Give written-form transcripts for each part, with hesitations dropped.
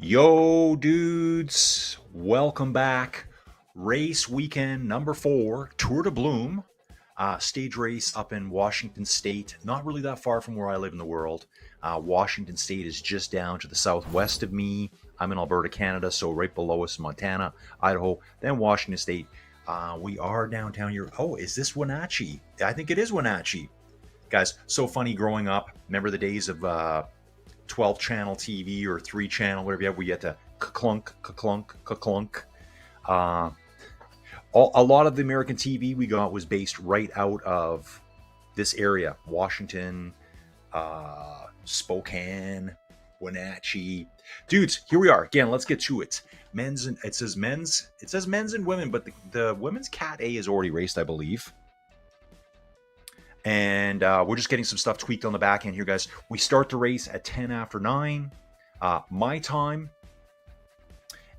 Yo, dudes, welcome back. Race weekend number 4, Tour de Bloom, stage race up in Washington State, not really that far from where I live in the world. Washington State is just down to the southwest of me. I'm in Alberta, Canada, so right below us, Montana, Idaho, then Washington State. We are downtown here. Oh, is this Wenatchee? I think it is Wenatchee. Guys, so funny growing up. Remember the days of 12 channel TV or 3 channel, whatever you have, we get to clunk, clunk, clunk. Uh, a lot of the American TV we got was based right out of this area: Washington, Spokane, Wenatchee. Dudes, here we are again. Let's get to it. Men's and it says men's and women, but the women's Cat A is already raced, I believe. And we're just getting some stuff tweaked on the back end here, guys. We start the race at 10 after 9, my time.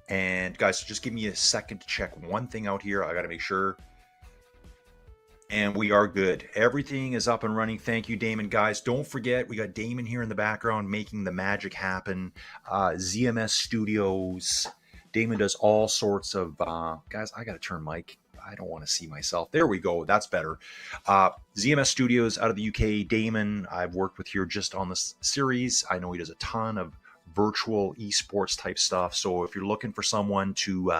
And guys, just give me a second to check one thing out here. I got to make sure. And we are good. Everything is up and running. Thank you, Damon. Guys, don't forget, we got Damon here in the background making the magic happen. ZMS Studios. Damon does all sorts of... guys, I got to turn mic. I don't want to see myself. There we go. That's better. ZMS Studios out of the UK. Damon, I've worked with here just on this series. I know he does a ton of virtual eSports type stuff. So if you're looking for someone to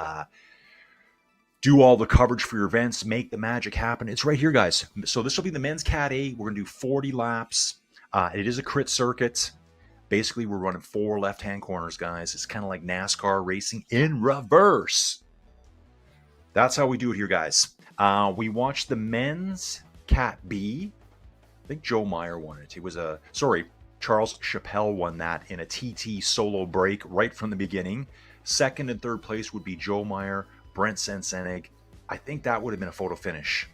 do all the coverage for your events, make the magic happen, it's right here, guys. So this will be the men's Cat A. We're going to do 40 laps. It is a crit circuit. Basically, we're running 4 left-hand corners, guys. It's kind of like NASCAR racing in reverse. That's how we do it here, guys. We watched the men's Cat B. I think Joe Meyer won it. It was Charles Chappelle won that in a TT solo break right from the beginning. Second and third place would be Joe Meyer, Brent Sensenig. I think that would have been a photo finish.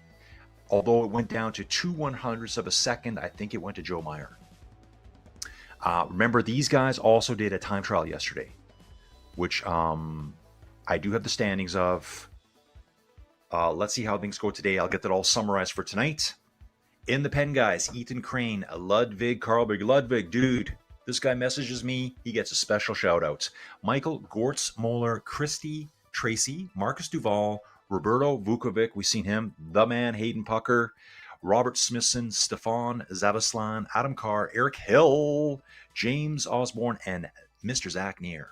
Although it went down to 2/100ths of a second, I think it went to Joe Meyer. Remember, these guys also did a time trial yesterday, which I do have the standings of. Let's see how things go today. I'll get that all summarized for tonight. In the pen, guys, Ethan Crane, Ludwig Karlberg. Ludwig, dude, this guy messages me. He gets a special shout out. Michael Gortz Moeller, Christy Tracy, Marcus Duval, Roberto Vukovic. We've seen him. The man, Hayden Pucker, Robert Smithson, Stefan Zavaslan, Adam Carr, Eric Hill, James Osborne, and Mr. Zach Neer.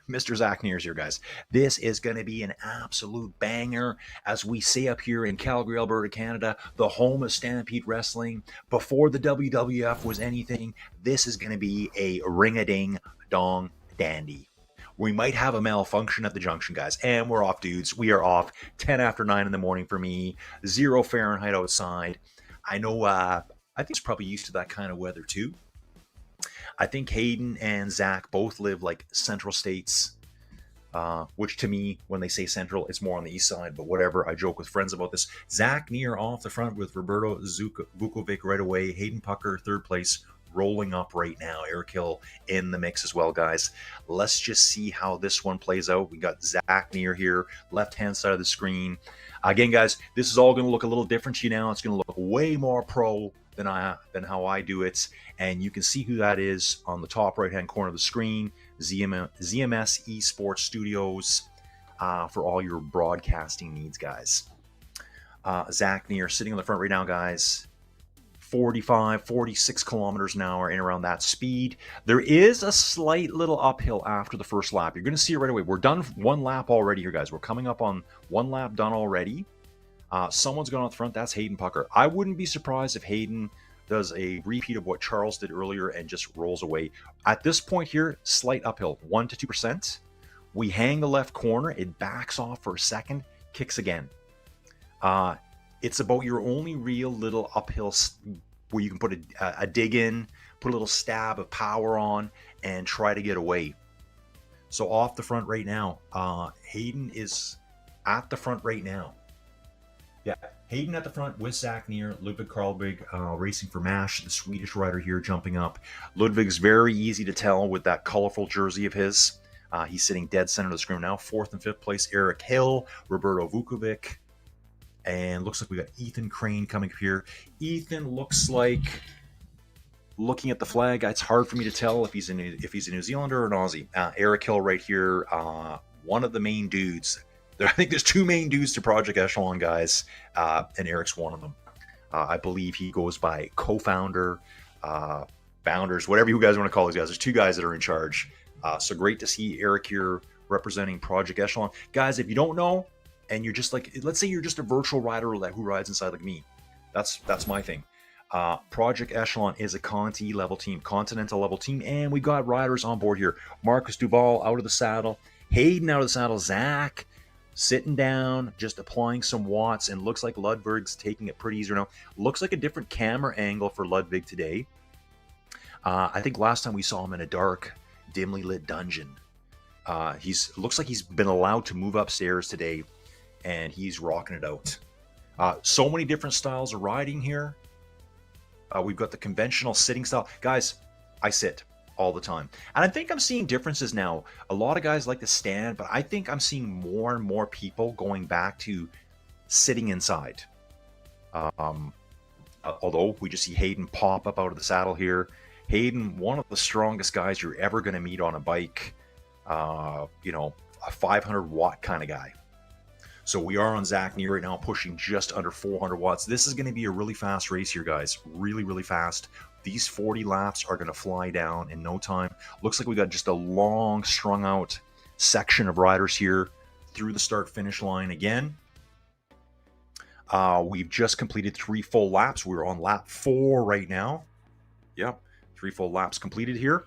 Mr. Zach Neer's here, guys. This is going to be an absolute banger. As we say up here in Calgary, Alberta, Canada, the home of Stampede Wrestling. Before the WWF was anything, this is going to be a ring-a-ding-dong dandy. We might have a malfunction at the junction, guys. And we're off, dudes. We are off 10 after 9 in the morning for me. 0 Fahrenheit outside. I know, I think it's probably used to that kind of weather, too. I think Hayden and Zach both live like central states, which to me, when they say central, it's more on the east side, but whatever. I joke with friends about this. Zach Neer off the front with Roberto Vukovic right away. Hayden Pucker, third place, rolling up right now. Eric Hill in the mix as well, guys. Let's just see how this one plays out. We got Zach Neer here, left-hand side of the screen. Again, guys, this is all going to look a little different to you now. It's going to look way more pro than how I do it, and you can see who that is on the top right-hand corner of the screen. ZMS eSports Studios for all your broadcasting needs, guys. Zach Neer sitting on the front right now, guys. 45, 46 kilometers an hour, in around that speed. There is a slight little uphill after the first lap. You're going to see it right away. We're done 1 lap already here, guys. We're coming up on 1 lap done already. Someone's gone out the front. That's Hayden Pucker. I wouldn't be surprised if Hayden does a repeat of what Charles did earlier and just rolls away. At this point here, slight uphill, 1 to 2%. We hang the left corner. It backs off for a second, kicks again. It's about your only real little uphill where you can put a dig in, put a little stab of power on, and try to get away. So off the front right now, Hayden is at the front right now. Yeah, Hayden at the front with Zach Neer, Ludwig Karlberg racing for MASH, the Swedish rider here jumping up. Ludwig's very easy to tell with that colorful jersey of his. He's sitting dead center of the screen now. 4th and 5th place, Eric Hill, Roberto Vukovic. And looks like we got Ethan Crane coming up here. Ethan looks like looking at the flag, it's hard for me to tell if he's a New Zealander or an Aussie. Eric Hill right here, one of the main dudes. I think there's two main dudes to Project Echelon, guys, and Eric's one of them. I believe he goes by co-founder, founders, whatever you guys want to call these guys. There's two guys that are in charge. So great to see Eric here representing Project Echelon. Guys, if you don't know, and you're just like, let's say you're just a virtual rider who rides inside like me. That's my thing. Project Echelon is a continental level team, and we got riders on board here. Marcus Duval out of the saddle, Hayden out of the saddle, Zach sitting down, just applying some watts, and looks like Ludwig's taking it pretty easy now. Looks like a different camera angle for Ludwig today. I think last time we saw him in a dark, dimly lit dungeon. Looks like he's been allowed to move upstairs today, and he's rocking it out. So many different styles of riding here. We've got the conventional sitting style. Guys, I sit all the time. And I think I'm seeing differences now. A lot of guys like to stand, but I think I'm seeing more and more people going back to sitting inside. Although we just see Hayden pop up out of the saddle here. Hayden, one of the strongest guys you're ever going to meet on a bike. A 500 watt kind of guy. So we are on Zach Neer right now, pushing just under 400 watts. This is going to be a really fast race here, guys. Really, really fast. These 40 laps are going to fly down in no time. Looks like we got just a long, strung out section of riders here through the start-finish line again. We've just completed 3 full laps. We're on lap 4 right now. Yep, 3 full laps completed here.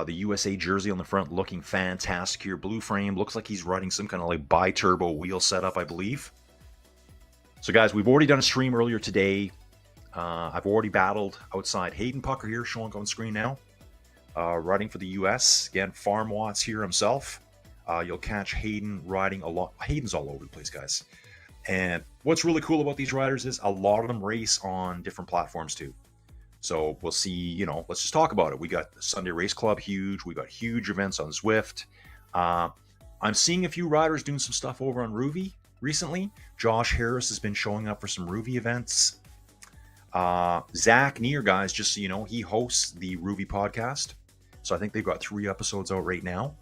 The USA jersey on the front looking fantastic here. Blue frame. Looks like he's riding some kind of like bi-turbo wheel setup, I believe. So guys, we've already done a stream earlier today. I've already battled outside Hayden Pucker here, showing on screen now. Riding for the US. Again, Farm Watts here himself. You'll catch Hayden riding a lot. Hayden's all over the place, guys. And what's really cool about these riders is a lot of them race on different platforms too. So we'll see, let's just talk about it. We got the Sunday Race Club, huge. We got huge events on Zwift. I'm seeing a few riders doing some stuff over on Ruby recently. Josh Harris has been showing up for some Ruby events. Zach Neer, guys, just so you know, he hosts the Ruby podcast. So I think they've got 3 episodes out right now.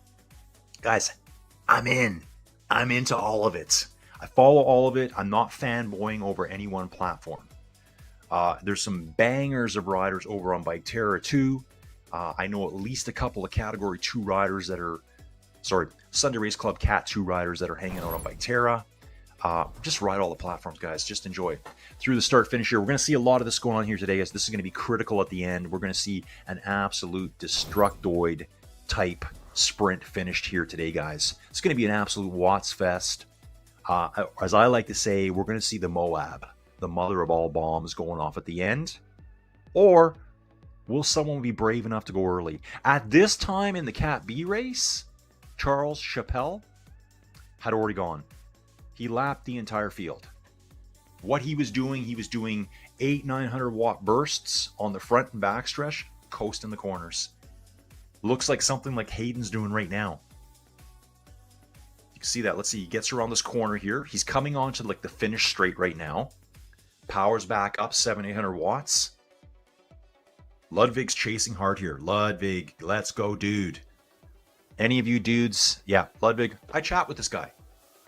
Guys, I'm into all of it. I follow all of it. I'm not fanboying over any one platform. There's some bangers of riders over on Bike Terra too. I know at least a couple of Category 2 riders that are, Sunday Race Club Cat 2 riders that are hanging out on Bike Terra. Just ride all the platforms, guys. Just enjoy. Through the start finish here, we're going to see a lot of this going on here today, as this is going to be critical at the end. We're going to see an absolute Destructoid type sprint finished here today, guys. It's going to be an absolute Watts fest. As I like to say, we're going to see the Moab, the mother of all bombs, going off at the end. Or will someone be brave enough to go early? At this time in the Cat B race, Charles Chappell had already gone. He lapped the entire field. What he was doing 800-900 watt bursts on the front and back stretch, coasting the corners. Looks like something like Hayden's doing right now. You can see that. Let's see. He gets around this corner here. He's coming onto like the finish straight right now. Powers back up 700-800 watts. Ludwig's chasing hard here. Ludwig, let's go, dude. Any of you dudes? Yeah, Ludwig. I chat with this guy.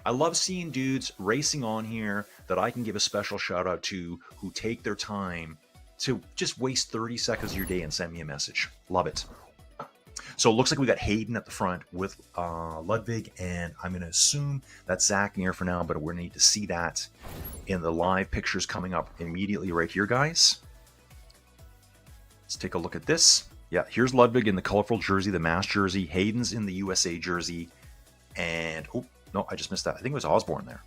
I love seeing dudes racing on here that I can give a special shout out to, who take their time to just waste 30 seconds of your day and send me a message. Love it. So it looks like we got Hayden at the front with Ludwig, and I'm going to assume that's Zach Neer for now, but we're going to need to see that in the live pictures coming up immediately right here, guys. Let's take a look at this. Yeah, here's Ludwig in the colorful jersey, the mass jersey. Hayden's in the USA jersey. And, oh, no, I just missed that. I think it was Osborne there.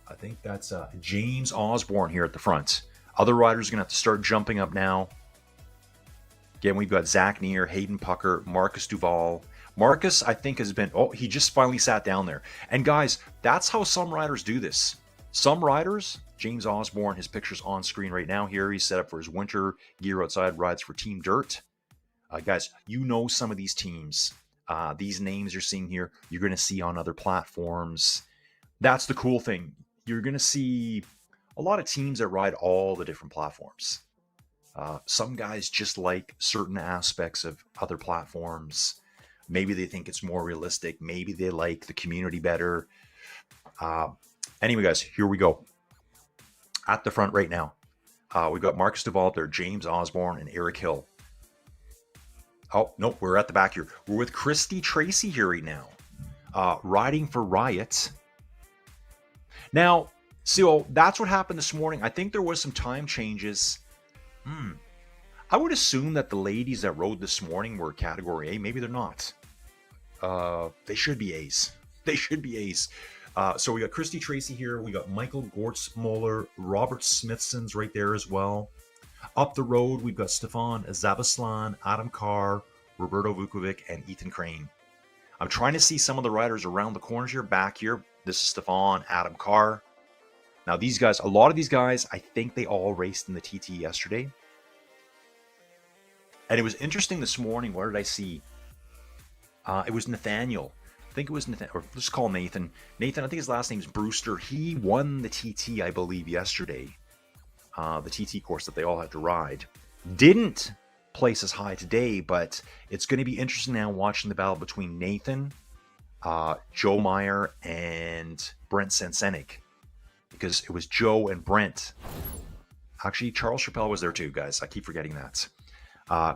I think that's James Osborne here at the front. Other riders are going to have to start jumping up now. Again, we've got Zach Neer, Hayden Pucker, Marcus Duval. Marcus, I think, has been... Oh, he just finally sat down there. And guys, that's how some riders do this. Some riders, James Osborne, his picture's on screen right now here. He's set up for his winter gear outside, rides for Team Dirt. Guys, you know some of these teams. These names you're seeing here, you're going to see on other platforms. That's the cool thing. You're going to see a lot of teams that ride all the different platforms. Some guys just like certain aspects of other platforms. Maybe they think it's more realistic. Maybe they like the community better. Uh, anyway, guys, here we go. At the front right now, we've got Marcus Duval there, James Osborne, and Eric Hill. Oh, no, we're at the back here. We're with Christy Tracy here right now, riding for Riot. Now, so that's what happened this morning. I think there was some time changes. I would assume that the ladies that rode this morning were category A. Maybe they're not. They should be A's. They should be A's. So we got Christy Tracy here. We got Michael Gortzmoller, Robert Smithson's right there as well. Up the road, we've got Stefan Zabaslan, Adam Carr, Roberto Vukovic, and Ethan Crane. I'm trying to see some of the riders around the corners here. Back here, this is Stefan, Adam Carr. Now these guys, a lot of these guys, I think they all raced in the TT yesterday. And it was interesting this morning. What did I see? It was Nathaniel. I think it was Nathan, or let's call Nathan. Nathan, I think his last name is Brewster. He won the TT, I believe, yesterday. The TT course that they all had to ride. Didn't place as high today, but it's going to be interesting now watching the battle between Nathan, Joe Meyer, and Brent Sensenig. Because it was Joe and Brent. Actually, Charles Chappelle was there too, guys. I keep forgetting that.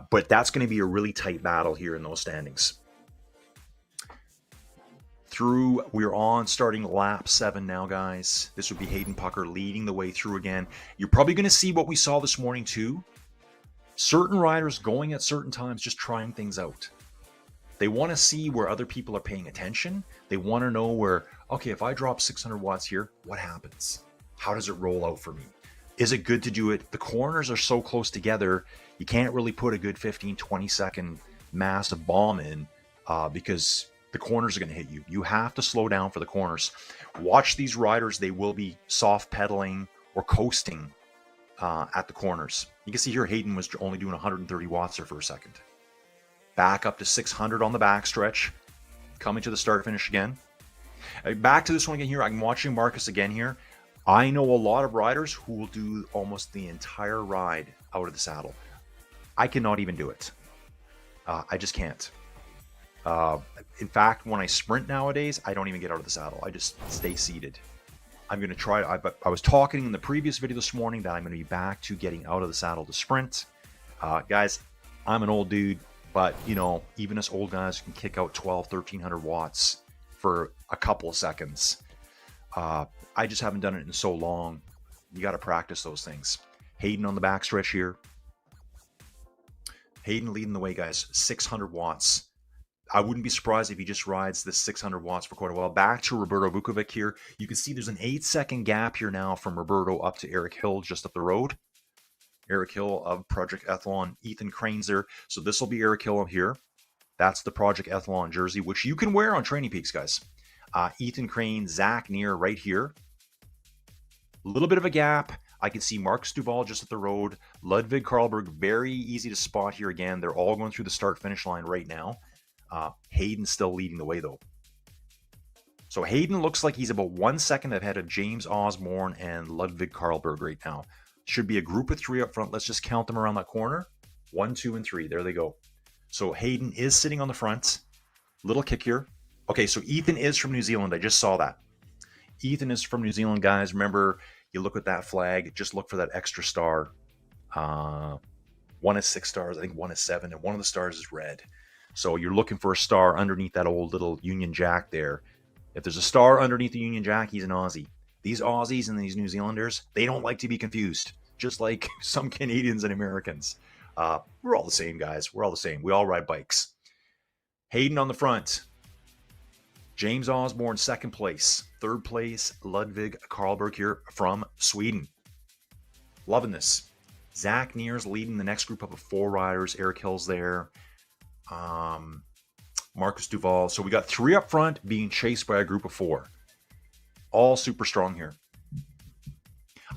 But that's going to be a really tight battle here in those standings. We're on starting lap 7 now, guys. This would be Hayden Pucker leading the way through again. You're probably going to see what we saw this morning too. Certain riders going at certain times, just trying things out. They want to see where other people are paying attention. They want to know where, okay, if I drop 600 watts here, what happens? How does it roll out for me? Is it good to do it? The corners are so close together, you can't really put a good 15, 20 second massive bomb in because the corners are going to hit you. You have to slow down for the corners. Watch these riders. They will be soft pedaling or coasting at the corners. You can see here Hayden was only doing 130 watts there for a second. Back up to 600 on the backstretch. Coming to the start finish again. Back to this one again here. I'm watching Marcus again here. I know a lot of riders who will do almost the entire ride out of the saddle. I cannot even do it. I just can't. In fact, when I sprint nowadays, I don't even get out of the saddle. I just stay seated. I'm going to try. I was talking in the previous video this morning that I'm going to be back to getting out of the saddle to sprint. Guys, I'm an old dude, but you know, even us old guys can kick out 1,1300 watts for a couple of seconds. I just haven't done it in so long. You got to practice those things. Hayden on the backstretch here. Hayden leading the way, guys. 600 watts. I wouldn't be surprised if he just rides this 600 watts for quite a while. Back to Roberto Vukovic here. You can see there's an 8-second gap here now from Roberto up to Eric Hill just up the road. Eric Hill of Project Echelon. Ethan Crane's there. So this will be Eric Hill up here. That's the Project Echelon jersey, which you can wear on TrainingPeaks, guys. Ethan Crane, Zach Neer right here. A little bit of a gap. I can see Marcus Duval just at the road. Ludwig Karlberg, very easy to spot here again. They're all going through the start-finish line right now. Hayden still leading the way, though. So Hayden looks like he's about 1 second ahead of James Osborne and Ludwig Karlberg right now. Should be a group of 3 up front. Let's just count them around that corner. 1, 2, and 3. There they go. So Hayden is sitting on the front. Little kick here. Okay, so Ethan is from New Zealand. I just saw that. Ethan is from New Zealand, guys. Remember, you look at that flag. Just look for that extra star. 1 is 6 stars. I think 1 is 7. And one of the stars is red. So you're looking for a star underneath that old little Union Jack there. If there's a star underneath the Union Jack, he's an Aussie. These Aussies and these New Zealanders, they don't like to be confused. Just like some Canadians and Americans. We're all the same, guys. We're all the same. We all ride bikes. Hayden on the front. James Osborne, second place. Third place, Ludwig Karlberg here from Sweden. Loving this. Zach Neer's leading the next group up of 4 riders. Eric Hill's there. Marcus Duval. So we got 3 up front being chased by a group of 4. All super strong here.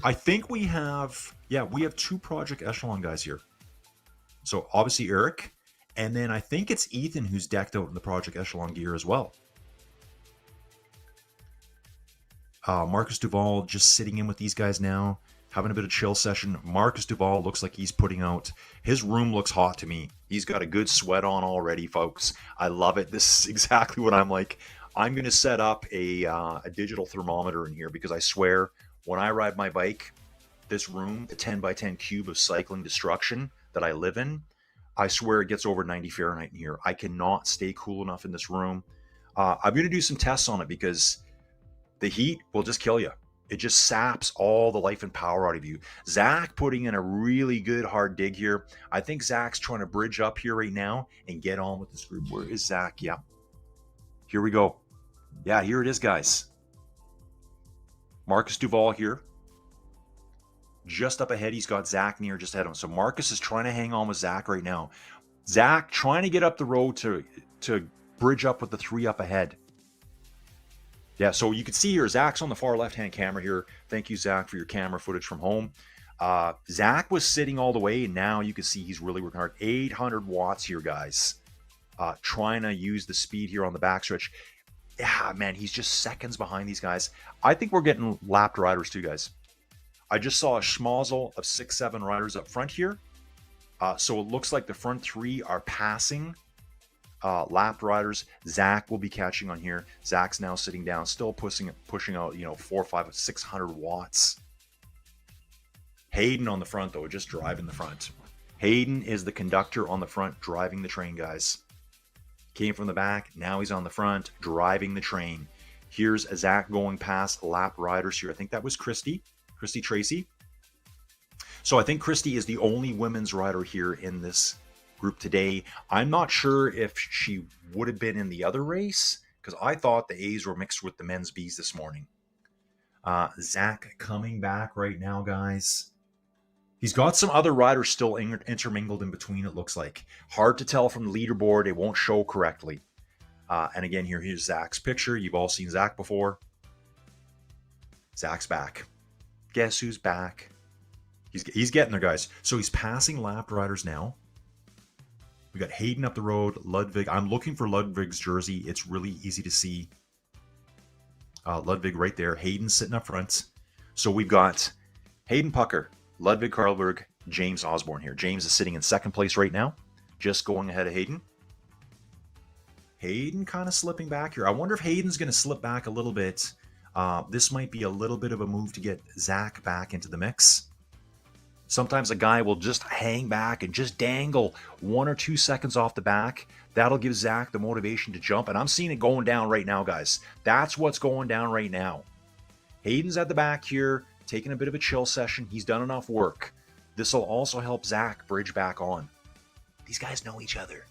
I think we have 2 Project Echelon guys here. So obviously Eric, and then I think it's Ethan who's decked out in the Project Echelon gear as well. Marcus Duval just sitting in with these guys now. having a bit of chill session. Marcus Duval looks like he's putting out, his room looks hot to me. He's got a good sweat on already, folks. I love it. This is exactly what I'm like. I'm going to set up a digital thermometer in here because I swear when I ride my bike, this room, the 10 by 10 cube of cycling destruction that I live in, I swear it gets over 90 Fahrenheit in here. I cannot stay cool enough in this room. I'm going to do some tests on it because the heat will just kill you. It just saps all the life and power out of you. Zach putting in a really good hard dig here. I think Zach's trying to bridge up here right now and get on with this group. Where is Zach? Yeah. Here we go. Yeah, here it is, guys. Marcus Duval here. Just up ahead, he's got Zach near just ahead of him. So Marcus is trying to hang on with Zach right now. Zach trying to get up the road to bridge up with the three up ahead. Yeah, so you can see here, Zach's on the far left-hand camera here. Thank you, Zach, for your camera footage from home. Zach was sitting all the way, and now you can see he's really working hard. 800 watts here, guys. Trying to use the speed here on the backstretch. Yeah, man, he's just seconds behind these guys. I think we're getting lapped riders too, guys. I just saw a schmozzle of 6-7 riders up front here. So it looks like the front three are passing lapped riders. Zach will be catching on here. Zach's now sitting down, still pushing out, 4, 5, 600 watts. Hayden on the front, though, just driving the front. Hayden is the conductor on the front, driving the train, guys. Came from the back, now he's on the front, driving the train. Here's Zach going past lap riders here. I think that was Christy Tracy. So I think Christy is the only women's rider here in this group today. I'm not sure if she would have been in the other race because I thought the A's were mixed with the men's B's this morning. Zach coming back right now, guys. He's got some other riders still intermingled in between, it looks like. Hard to tell from the leaderboard. It won't show correctly. And again, here's Zach's picture. You've all seen Zach before. Zach's back. Guess who's back? He's getting there, guys. So he's passing lapped riders now. We got Hayden up the road, Ludwig. I'm looking for Ludwig's jersey. It's really easy to see. Ludwig right there. Hayden sitting up front. So we've got Hayden Pucker, Ludwig Karlberg, James Osborne here. James is sitting in second place right now, just going ahead of Hayden. Hayden kind of slipping back here. I wonder if Hayden's going to slip back a little bit. This might be a little bit of a move to get Zach back into the mix. Sometimes a guy will just hang back and just dangle 1 or 2 seconds off the back. That'll give Zach the motivation to jump. And I'm seeing it going down right now, guys. That's what's going down right now. Hayden's at the back here, taking a bit of a chill session. He's done enough work. This will also help Zach bridge back on. These guys know each other.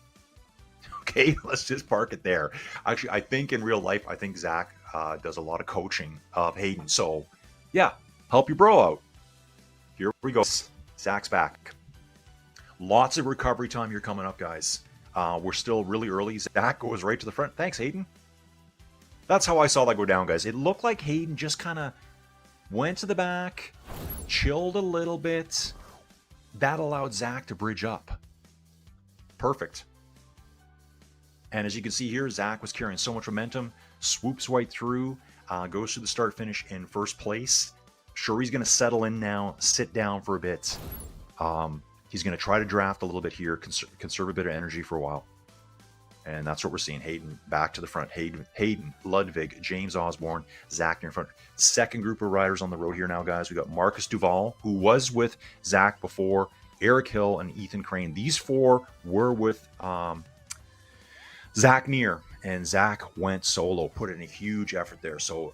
Okay, let's just park it there. Actually, I think in real life, I think Zach does a lot of coaching of Hayden. So, yeah, help your bro out. Here we go. Zach's back. Lots of recovery time here coming up, guys. We're still really early. Zach goes right to the front. Thanks, Hayden. That's how I saw that go down, guys. It looked like Hayden just kind of went to the back, chilled a little bit. That allowed Zach to bridge up. Perfect. And as you can see here, Zach was carrying so much momentum, swoops right through, goes through the start-finish in first place. Sure, he's going to settle in now, sit down for a bit. He's going to try to draft a little bit here, conserve a bit of energy for a while. And that's what we're seeing. Hayden back to the front. Hayden, Ludwig, James Osborne, Zach near in front. Second group of riders on the road here now, guys. We got Marcus Duval, who was with Zach before, Eric Hill, and Ethan Crane. These four were with Zach Neer, and Zach went solo, put in a huge effort there. So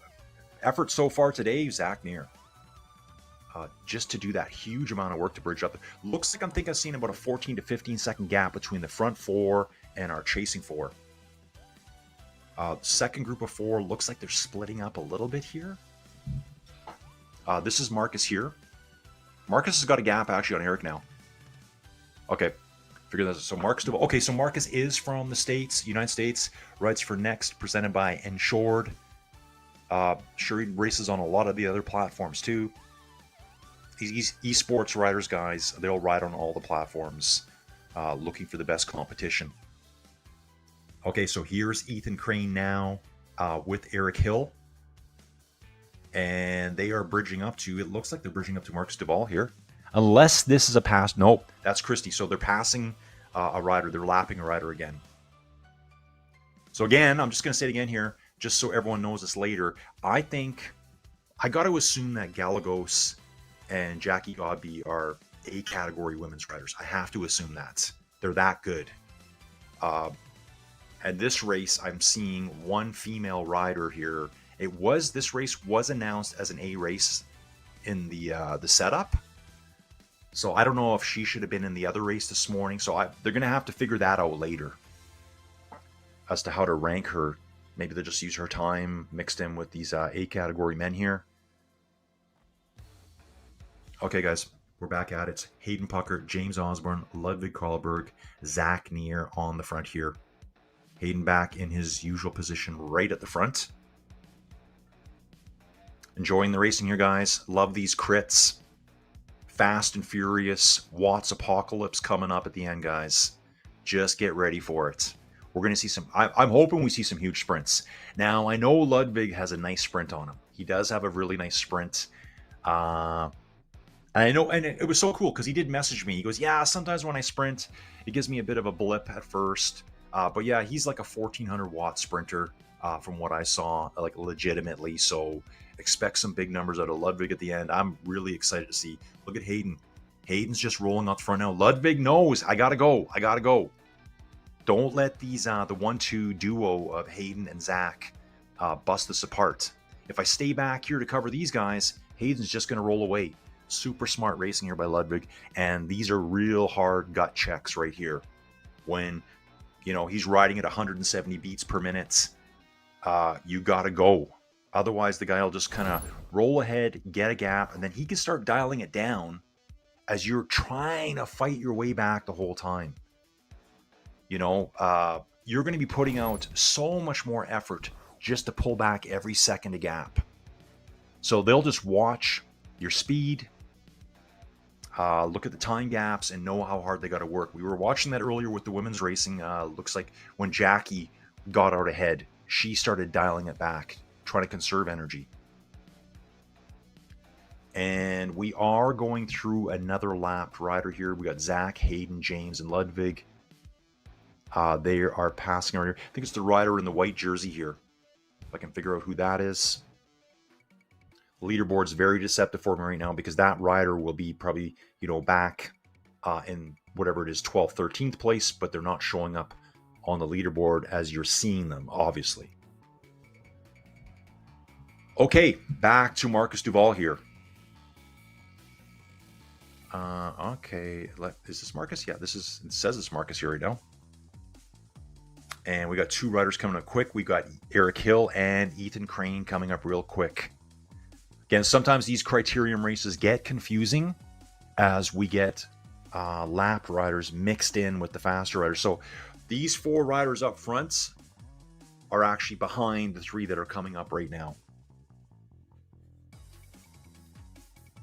effort so far today, Zach Neer. Just to do that huge amount of work to bridge up. Looks like I've seen about a 14 to 15 second gap between the front four and our chasing four. Second group of four looks like they're splitting up a little bit here. This is Marcus here. Marcus has got a gap actually on Eric now. Okay, figure that out. So Marcus, okay, so Marcus is from the States, United States, rides for Next, presented by Ensured. Sure, he races on a lot of the other platforms too. These eSports riders, guys, they'll ride on all the platforms, looking for the best competition. Okay, so here's Ethan Crane now with Eric Hill. And they are bridging up to, it looks like they're bridging up to Marcus Duvall here. Unless this is a pass. Nope, that's Christie. So they're passing a rider. They're lapping a rider again. So again, I'm just going to say it again here, just so everyone knows this later. I think I got to assume that Galagos and Jackie Godby are A category women's riders. I have to assume that. They're that good. And this race, I'm seeing one female rider here. This race was announced as an A race in the setup. So I don't know if she should have been in the other race this morning. So they're going to have to figure that out later as to how to rank her. Maybe they'll just use her time mixed in with these A category men here. Okay, guys, we're back at it. Hayden Pucker, James Osborne, Ludwig Karlberg, Zach Neer on the front here. Hayden back in his usual position right at the front. Enjoying the racing here, guys. Love these crits. Fast and Furious, Watts Apocalypse coming up at the end, guys. Just get ready for it. We're going to see some, I'm hoping we see some huge sprints. Now, I know Ludwig has a nice sprint on him. He does have a really nice sprint. And I know, and it was so cool because he did message me. He goes, yeah, sometimes when I sprint, it gives me a bit of a blip at first. But yeah, he's like a 1400 watt sprinter from what I saw, like legitimately. So expect some big numbers out of Ludwig at the end. I'm really excited to see. Look at Hayden. Hayden's just rolling out the front now. Ludwig knows, I gotta go. I gotta go. Don't let these the 1-2 duo of Hayden and Zach bust this apart. If I stay back here to cover these guys, Hayden's just gonna roll away. Super smart racing here by Ludwig, and these are real hard gut checks right here. When he's riding at 170 beats per minute, you gotta go. Otherwise, the guy will just kind of roll ahead, get a gap, and then he can start dialing it down as you're trying to fight your way back the whole time. You're going to be putting out so much more effort just to pull back every second a gap. So they'll just watch your speed, look at the time gaps, and know how hard they got to work. We were watching that earlier with the women's racing. Looks like when Jackie got out ahead, she started dialing it back, trying to conserve energy. And we are going through another lapped rider here. We got Zach, Hayden, James, and Ludwig. They are passing around here. I think it's the rider in the white jersey here. If I can figure out who that is. Leaderboard's very deceptive for me right now because that rider will be probably, back in whatever it is, 12th, 13th place, but they're not showing up on the leaderboard as you're seeing them, obviously. Okay, back to Marcus Duvall here. Okay, is this Marcus? Yeah, it says it's Marcus here right now. And we got two riders coming up quick. We got Eric Hill and Ethan Crane coming up real quick. Again, sometimes these criterium races get confusing as we get lap riders mixed in with the faster riders. So these four riders up front are actually behind the three that are coming up right now.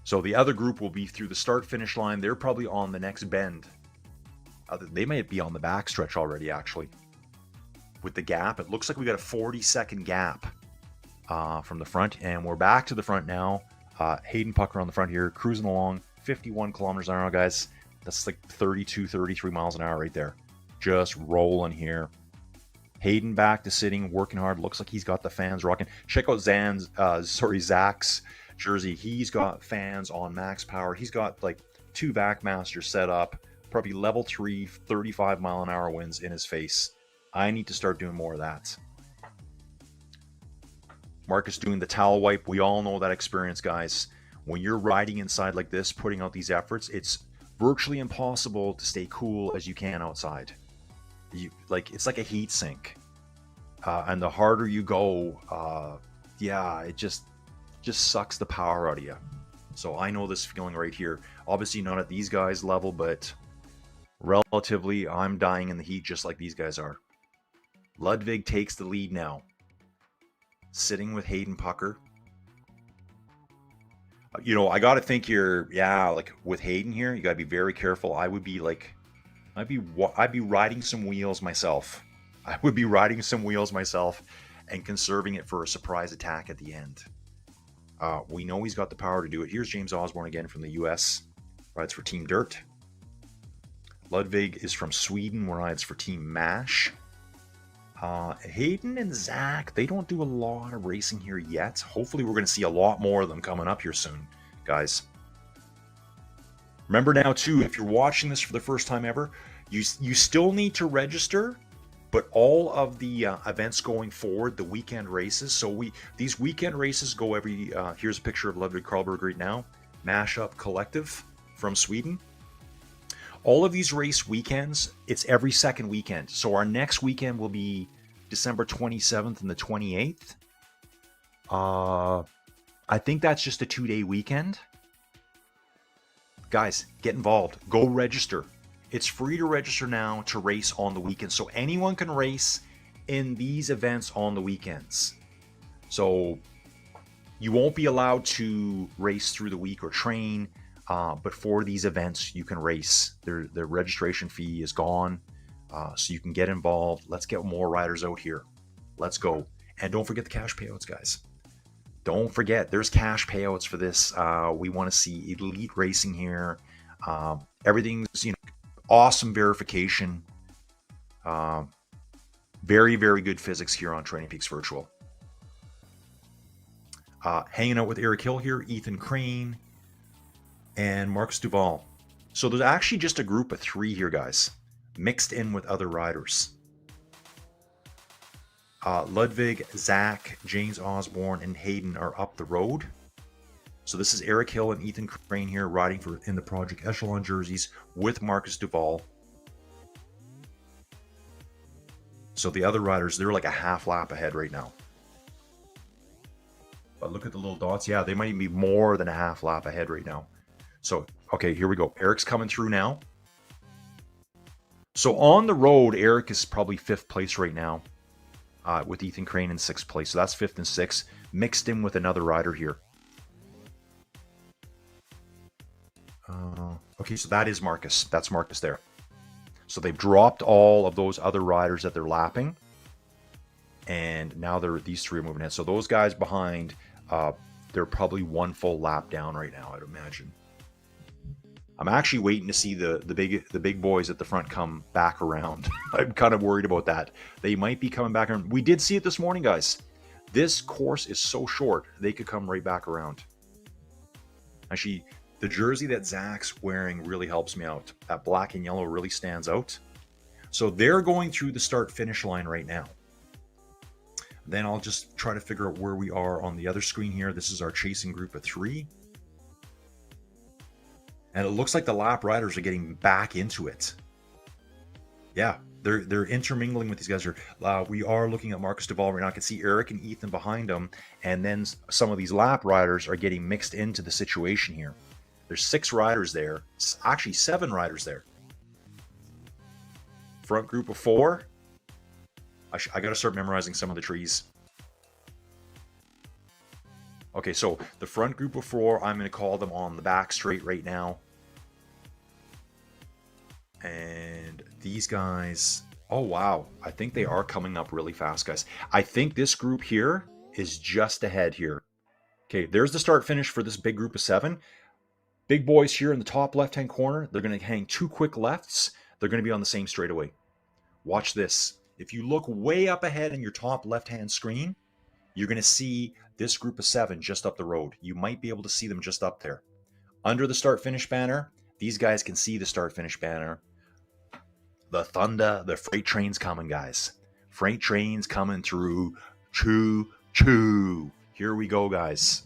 So the other group will be through the start-finish line. They're probably on the next bend. They might be on the backstretch already, actually. With the gap, it looks like we got a 40-second gap from the front, and we're back to the front now. Hayden Pucker on the front here, cruising along, 51 kilometers an hour, guys. That's like 32, 33 miles an hour right there. Just rolling here. Hayden back to sitting, working hard. Looks like he's got the fans rocking. Check out Zach's jersey. He's got fans on max power. He's got like 2 VacMasters set up, probably level 3, 35 mile an hour winds in his face. I need to start doing more of that. Marcus doing the towel wipe. We all know that experience, guys. When you're riding inside like this, putting out these efforts, it's virtually impossible to stay cool as you can outside. It's like a heat sink. And the harder you go, it just sucks the power out of you. So I know this feeling right here. Obviously not at these guys' level, but relatively, I'm dying in the heat just like these guys are. Ludwig takes the lead now. Sitting with Hayden Pucker. I got to think here, with Hayden here, you got to be very careful. I'd be riding some wheels myself. I would be riding some wheels myself and conserving it for a surprise attack at the end. We know he's got the power to do it. Here's James Osborne again from the US, rides for Team Dirt. Ludwig is from Sweden, rides for Team MASH. Hayden and Zach, they don't do a lot of racing here yet. Hopefully we're going to see a lot more of them coming up here soon, guys. Remember now, too, if you're watching this for the first time ever, you still need to register, but all of the events going forward, the weekend races, so these weekend races go every, here's a picture of Ludwig Karlberg right now, Mashup Collective from Sweden. All of these race weekends, it's every second weekend. So our next weekend will be December 27th and the 28th. I think that's just a 2-day weekend. Guys, get involved. Go register. It's free to register now to race on the weekends. So anyone can race in these events on the weekends. So you won't be allowed to race through the week or train. But for these events, you can race. The registration fee is gone, so you can get involved. Let's get more riders out here. Let's go. And don't forget the cash payouts, guys. Don't forget, there's cash payouts for this. We want to see elite racing here. Everything's, awesome verification. Very, very good physics here on TrainingPeaks Virtual. Hanging out with Eric Hill here, Ethan Crane, and Marcus Duval. So there's actually just a group of 3 here, guys, mixed in with other riders. Ludwig, Zach, James Osborne, and Hayden are up the road. So this is Eric Hill and Ethan Crane here riding in the Project Echelon jerseys with Marcus Duval. So the other riders, they're like a half lap ahead right now. But look at the little dots. Yeah, they might even be more than a half lap ahead right now. So, okay, here we go. Eric's coming through now. So on the road, Eric is probably 5th place right now, with Ethan Crane in 6th place. So that's 5th and 6th, mixed in with another rider here. Okay, so that is Marcus. That's Marcus there. So they've dropped all of those other riders that they're lapping. And now these 3 are moving ahead. So those guys behind, they're probably 1 full lap down right now, I'd imagine. I'm actually waiting to see the big boys at the front come back around. I'm kind of worried about that. They might be coming back around. We did see it this morning, guys. This course is so short, they could come right back around. Actually, the jersey that Zach's wearing really helps me out. That black and yellow really stands out. So they're going through the start-finish line right now. Then I'll just try to figure out where we are on the other screen here. This is our chasing group of 3. And it looks like the lap riders are getting back into it. Yeah, they're intermingling with these guys. We are looking at Marcus Duval right now. I can see Eric and Ethan behind them. And then some of these lap riders are getting mixed into the situation here. There's 6 riders there. Actually, 7 riders there. Front group of 4. I got to start memorizing some of the trees. Okay, so the front group of 4, I'm going to call them on the back straight right now. And these guys, oh wow, I think they are coming up really fast, guys. I think this group here is just ahead here. Okay, there's the start finish for this big group of 7. Big boys here in the top left-hand corner, they're going to hang 2 quick lefts. They're going to be on the same straightaway. Watch this. If you look way up ahead in your top left-hand screen, you're going to see this group of 7 just up the road. You might be able to see them just up there. Under the start-finish banner, these guys can see the start-finish banner. The thunder, the freight train's coming, guys. Freight train's coming through. Choo, choo. Here we go, guys.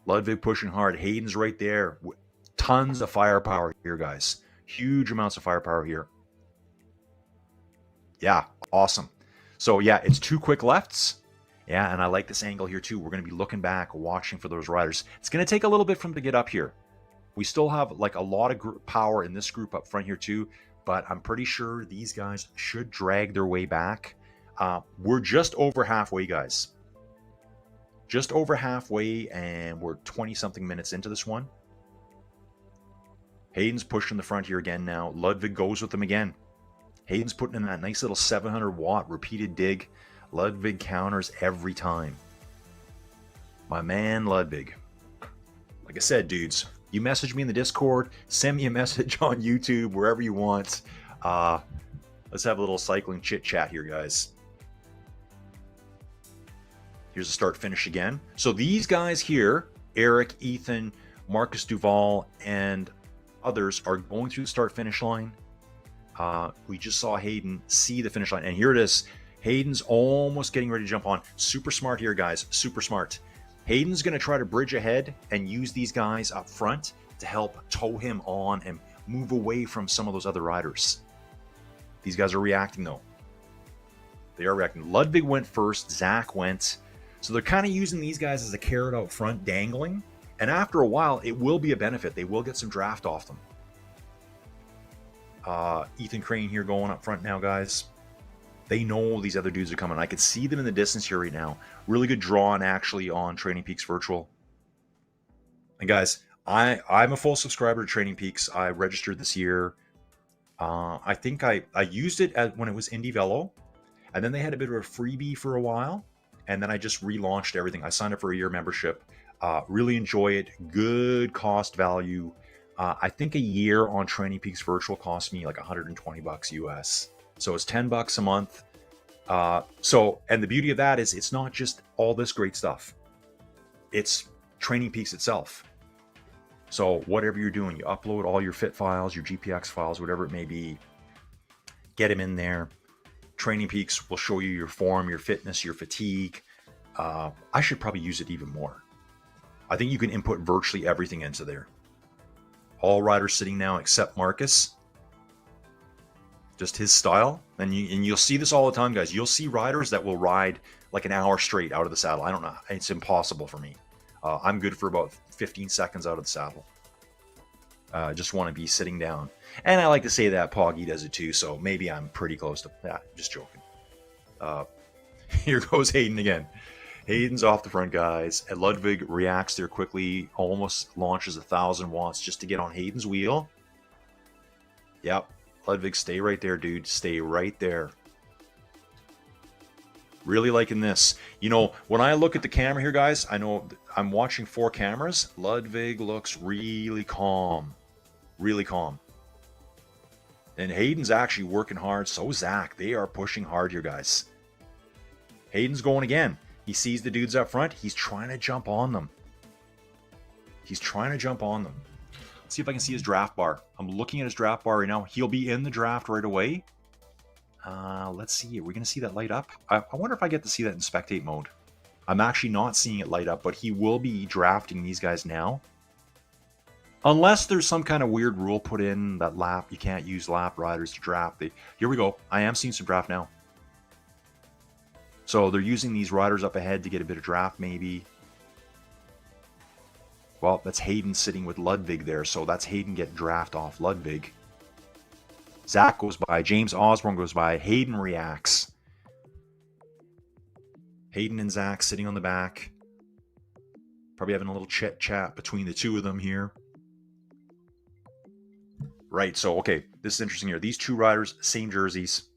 Ludwig pushing hard. Hayden's right there. Tons of firepower here, guys. Huge amounts of firepower here. Yeah, awesome. So, yeah, it's 2 quick lefts. Yeah, and I like this angle here, too. We're going to be looking back, watching for those riders. It's going to take a little bit for them to get up here. We still have, like, a lot of power in this group up front here, too. But I'm pretty sure these guys should drag their way back. We're just over halfway, guys. Just over halfway, and we're 20-something minutes into this one. Hayden's pushing the front here again now. Ludwig goes with them again. Hayden's putting in that nice little 700-watt repeated dig. Ludwig counters every time. My man Ludwig. Like I said, dudes, you message me in the Discord, send me a message on YouTube, wherever you want. Let's have a little cycling chit chat here, guys. Here's the start finish again. So these guys here, Eric, Ethan, Marcus Duval, and others are going through the start finish line. We just saw Hayden see the finish line, and here it is. Hayden's almost getting ready to jump on. Super smart here, guys. Super smart. Hayden's going to try to bridge ahead and use these guys up front to help tow him on and move away from some of those other riders. These guys are reacting, though. They are reacting. Ludwig went first. Zach went. So they're kind of using these guys as a carrot out front, dangling. And after a while, it will be a benefit. They will get some draft off them. Ethan Crane here going up front now, guys. They know these other dudes are coming. I can see them in the distance here right now. Really good drawing, actually, on TrainingPeaks Virtual. And guys, I'm a full subscriber to TrainingPeaks. I registered this year. I think I used it when it was Indie Velo. And then they had a bit of a freebie for a while. And then I just relaunched everything. I signed up for a year membership. Really enjoy it. Good cost value. I think a year on TrainingPeaks Virtual cost me like $120 US. So it's $10 a month. And the beauty of that is it's not just all this great stuff. It's TrainingPeaks itself. So whatever you're doing, you upload all your fit files, your GPX files, whatever it may be, get them in there. TrainingPeaks will show you your form, your fitness, your fatigue. I should probably use it even more. I think you can input virtually everything into there. All riders sitting now except Marcus. Just his style. And you'll see this all the time, guys. You'll see riders that will ride like an hour straight out of the saddle. I don't know. It's impossible for me. I'm good for about 15 seconds out of the saddle. Just want to be sitting down. And I like to say that Poggy does it too, so maybe I'm pretty close to that. Just joking. Here goes Hayden again. Hayden's off the front, guys. And Ludwig reacts there quickly, almost launches 1,000 watts just to get on Hayden's wheel. Yep. Ludwig, stay right there, dude. Stay right there. Really liking this. You know, when I look at the camera here, guys, I know I'm watching 4 cameras. Ludwig looks really calm. Really calm. And Hayden's actually working hard. So Zach. They are pushing hard here, guys. Hayden's going again. He sees the dudes up front. He's trying to jump on them. He's trying to jump on them. Let's see if I can see his draft bar. I'm looking at his draft bar right now. He'll be in the draft right away. Let's see. Are we going to see that light up? I wonder if I get to see that in spectate mode. I'm actually not seeing it light up, but he will be drafting these guys now. Unless there's some kind of weird rule put in that lap, you can't use lap riders to draft. Here we go. I am seeing some draft now. So they're using these riders up ahead to get a bit of draft maybe. Well, that's Hayden sitting with Ludwig there. So that's Hayden getting draft off Ludwig. Zach goes by. James Osborne goes by. Hayden reacts. Hayden and Zach sitting on the back. Probably having a little chit chat between the two of them here. Right, so, okay. This is interesting here. These two riders, same jerseys.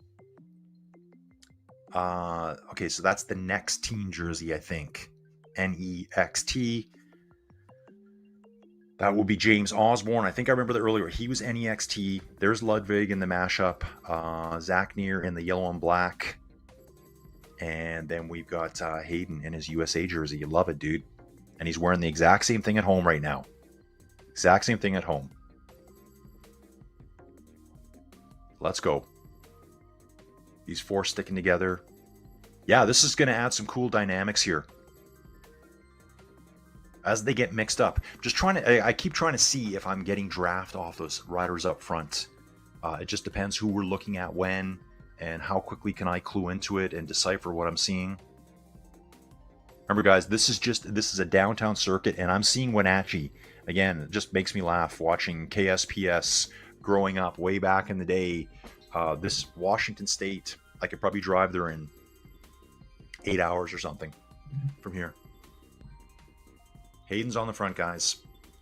Okay, so that's the next team jersey, I think. NEXT. That will be James Osborne. I think I remember that earlier. He was NEXT. There's Ludwig in the mashup. Zach Neer in the yellow and black. And then we've got Hayden in his USA jersey. You love it, dude. And he's wearing the exact same thing at home right now. Exact same thing at home. Let's go. These 4 sticking together. Yeah, this is going to add some cool dynamics here. As they get mixed up. Just trying to, I keep trying to see if I'm getting draft off those riders up front. It just depends who we're looking at when and how quickly can I clue into it and decipher what I'm seeing. Remember, guys, this is a downtown circuit, and I'm seeing Wenatchee. Again, it just makes me laugh watching KSPS growing up way back in the day. This Washington State, I could probably drive there in 8 hours or something from here. Hayden's on the front, guys.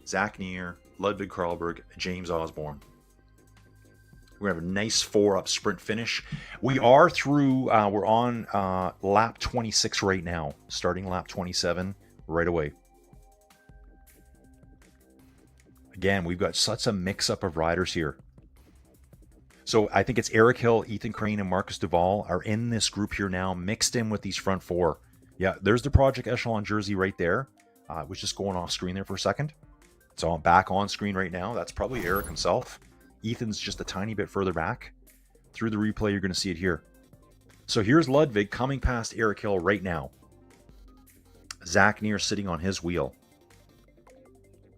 Zach Neer, Ludwig Karlberg, James Osborne. We're going to have a nice 4-up sprint finish. We are through, we're on lap 26 right now, starting lap 27. right away. Again, we've got such a mix-up of riders here. So I think it's Eric Hill, Ethan Crane, and Marcus Duvall are in this group here now, mixed in with these front four. Yeah, there's the Project Echelon jersey right there. It was just going off screen there for a second. So I'm back on screen right now. That's probably Eric himself. Ethan's just a tiny bit further back. Through the replay, you're going to see it here. So here's Ludwig coming past Eric Hill right now. Zach Neer sitting on his wheel.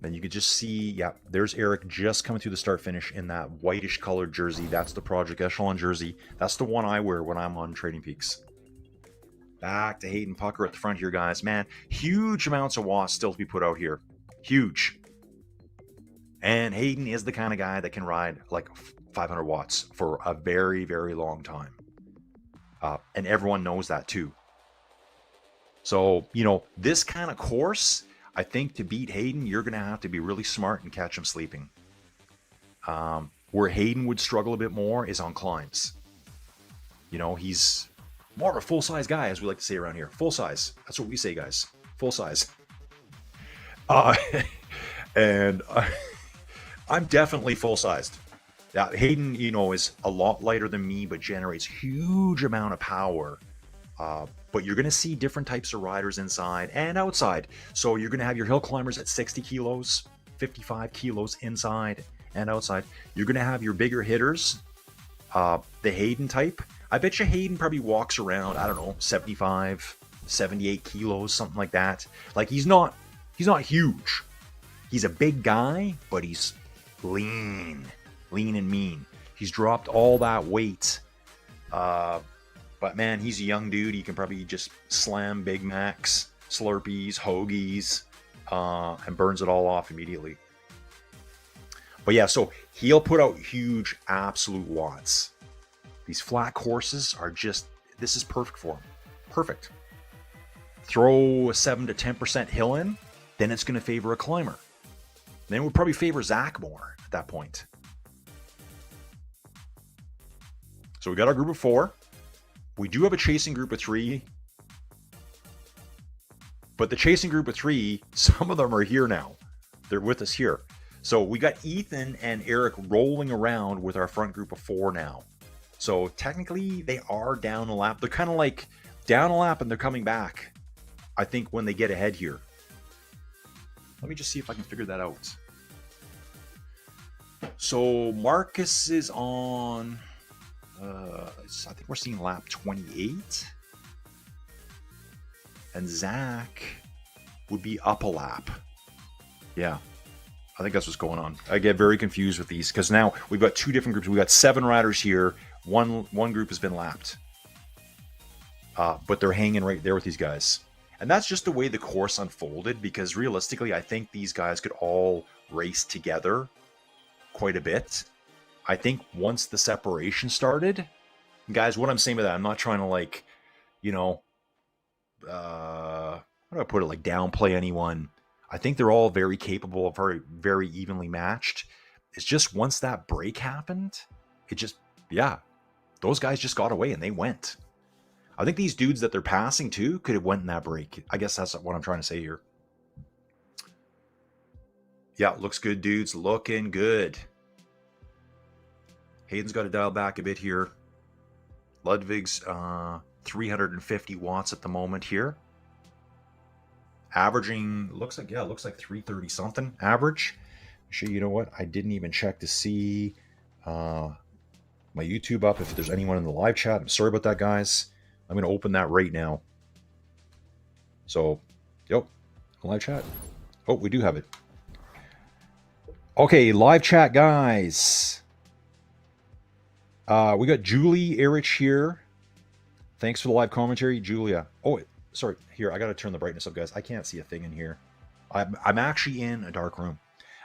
Then you can just see, yeah, there's Eric just coming through the start finish in that whitish colored jersey. That's the Project Echelon jersey. That's the one I wear when I'm on TrainingPeaks. Back to Hayden Pucker at the front here, guys. Man, huge amounts of watts still to be put out here. Huge. And Hayden is the kind of guy that can ride like 500 watts for a very, very long time. And everyone knows that too. So, you know, this kind of course, I think to beat Hayden, you're going to have to be really smart and catch him sleeping. Where Hayden would struggle a bit more is on climbs. You know, he's more of a full-size guy, as we like to say around here. Full size. That's what we say, guys. Full size. And I'm definitely full-sized. Yeah, Hayden, you know, is a lot lighter than me, but generates huge amount of power. But you're going to see different types of riders inside and outside. So you're going to have your hill climbers at 60 kilos, 55 kilos inside and outside. You're going to have your bigger hitters, the Hayden type. I bet you Hayden probably walks around, I don't know, 75, 78 kilos, something like that. Like he's not huge. He's a big guy, but he's lean and mean. He's dropped all that weight. But man, he's a young dude. He can probably just slam Big Macs, Slurpees, Hoagies, and burns it all off immediately. But yeah, so he'll put out huge absolute watts. These flat courses are just, this is perfect for him. Perfect. Throw a 7 to 10% hill in, then it's going to favor a climber. Then it would probably favor Zach more at that point. So we got our group of 4. We do have a chasing group of 3. But the chasing group of 3, some of them are here now. They're with us here. So we got Ethan and Eric rolling around with our front group of 4 now. So technically they are down a lap. They're kind of like down a lap and they're coming back, I think, when they get ahead here. Let me just see if I can figure that out. So Marcus is on, I think we're seeing lap 28. And Zach would be up a lap. Yeah, I think that's what's going on. I get very confused with these because now we've got 2 different groups. We've got 7 riders here. One group has been lapped. But they're hanging right there with these guys. And that's just the way the course unfolded, because realistically, I think these guys could all race together quite a bit. I think once the separation started, guys, what I'm saying by that, I'm not trying to, like, you know, how do I put it, like downplay anyone. I think they're all very capable of very, very evenly matched. It's just once that break happened, it just, yeah, those guys just got away and they went. I think these dudes that they're passing to could have went in that break. I guess that's what I'm trying to say here. Yeah, looks good, dudes. Looking good. Hayden's got to dial back a bit here. Ludwig's 350 watts at the moment here. Averaging, looks like 330 something average. Actually, you know what? I didn't even check to see my YouTube up if there's anyone in the live chat. I'm sorry about that, guys. I'm going to open that right now. So, yep, live chat. Oh, we do have it. Okay, live chat, guys. We got Julie Erich here. Thanks for the live commentary, Julia. Oh, sorry. Here, I got to turn the brightness up, guys. I can't see a thing in here. I'm actually in a dark room.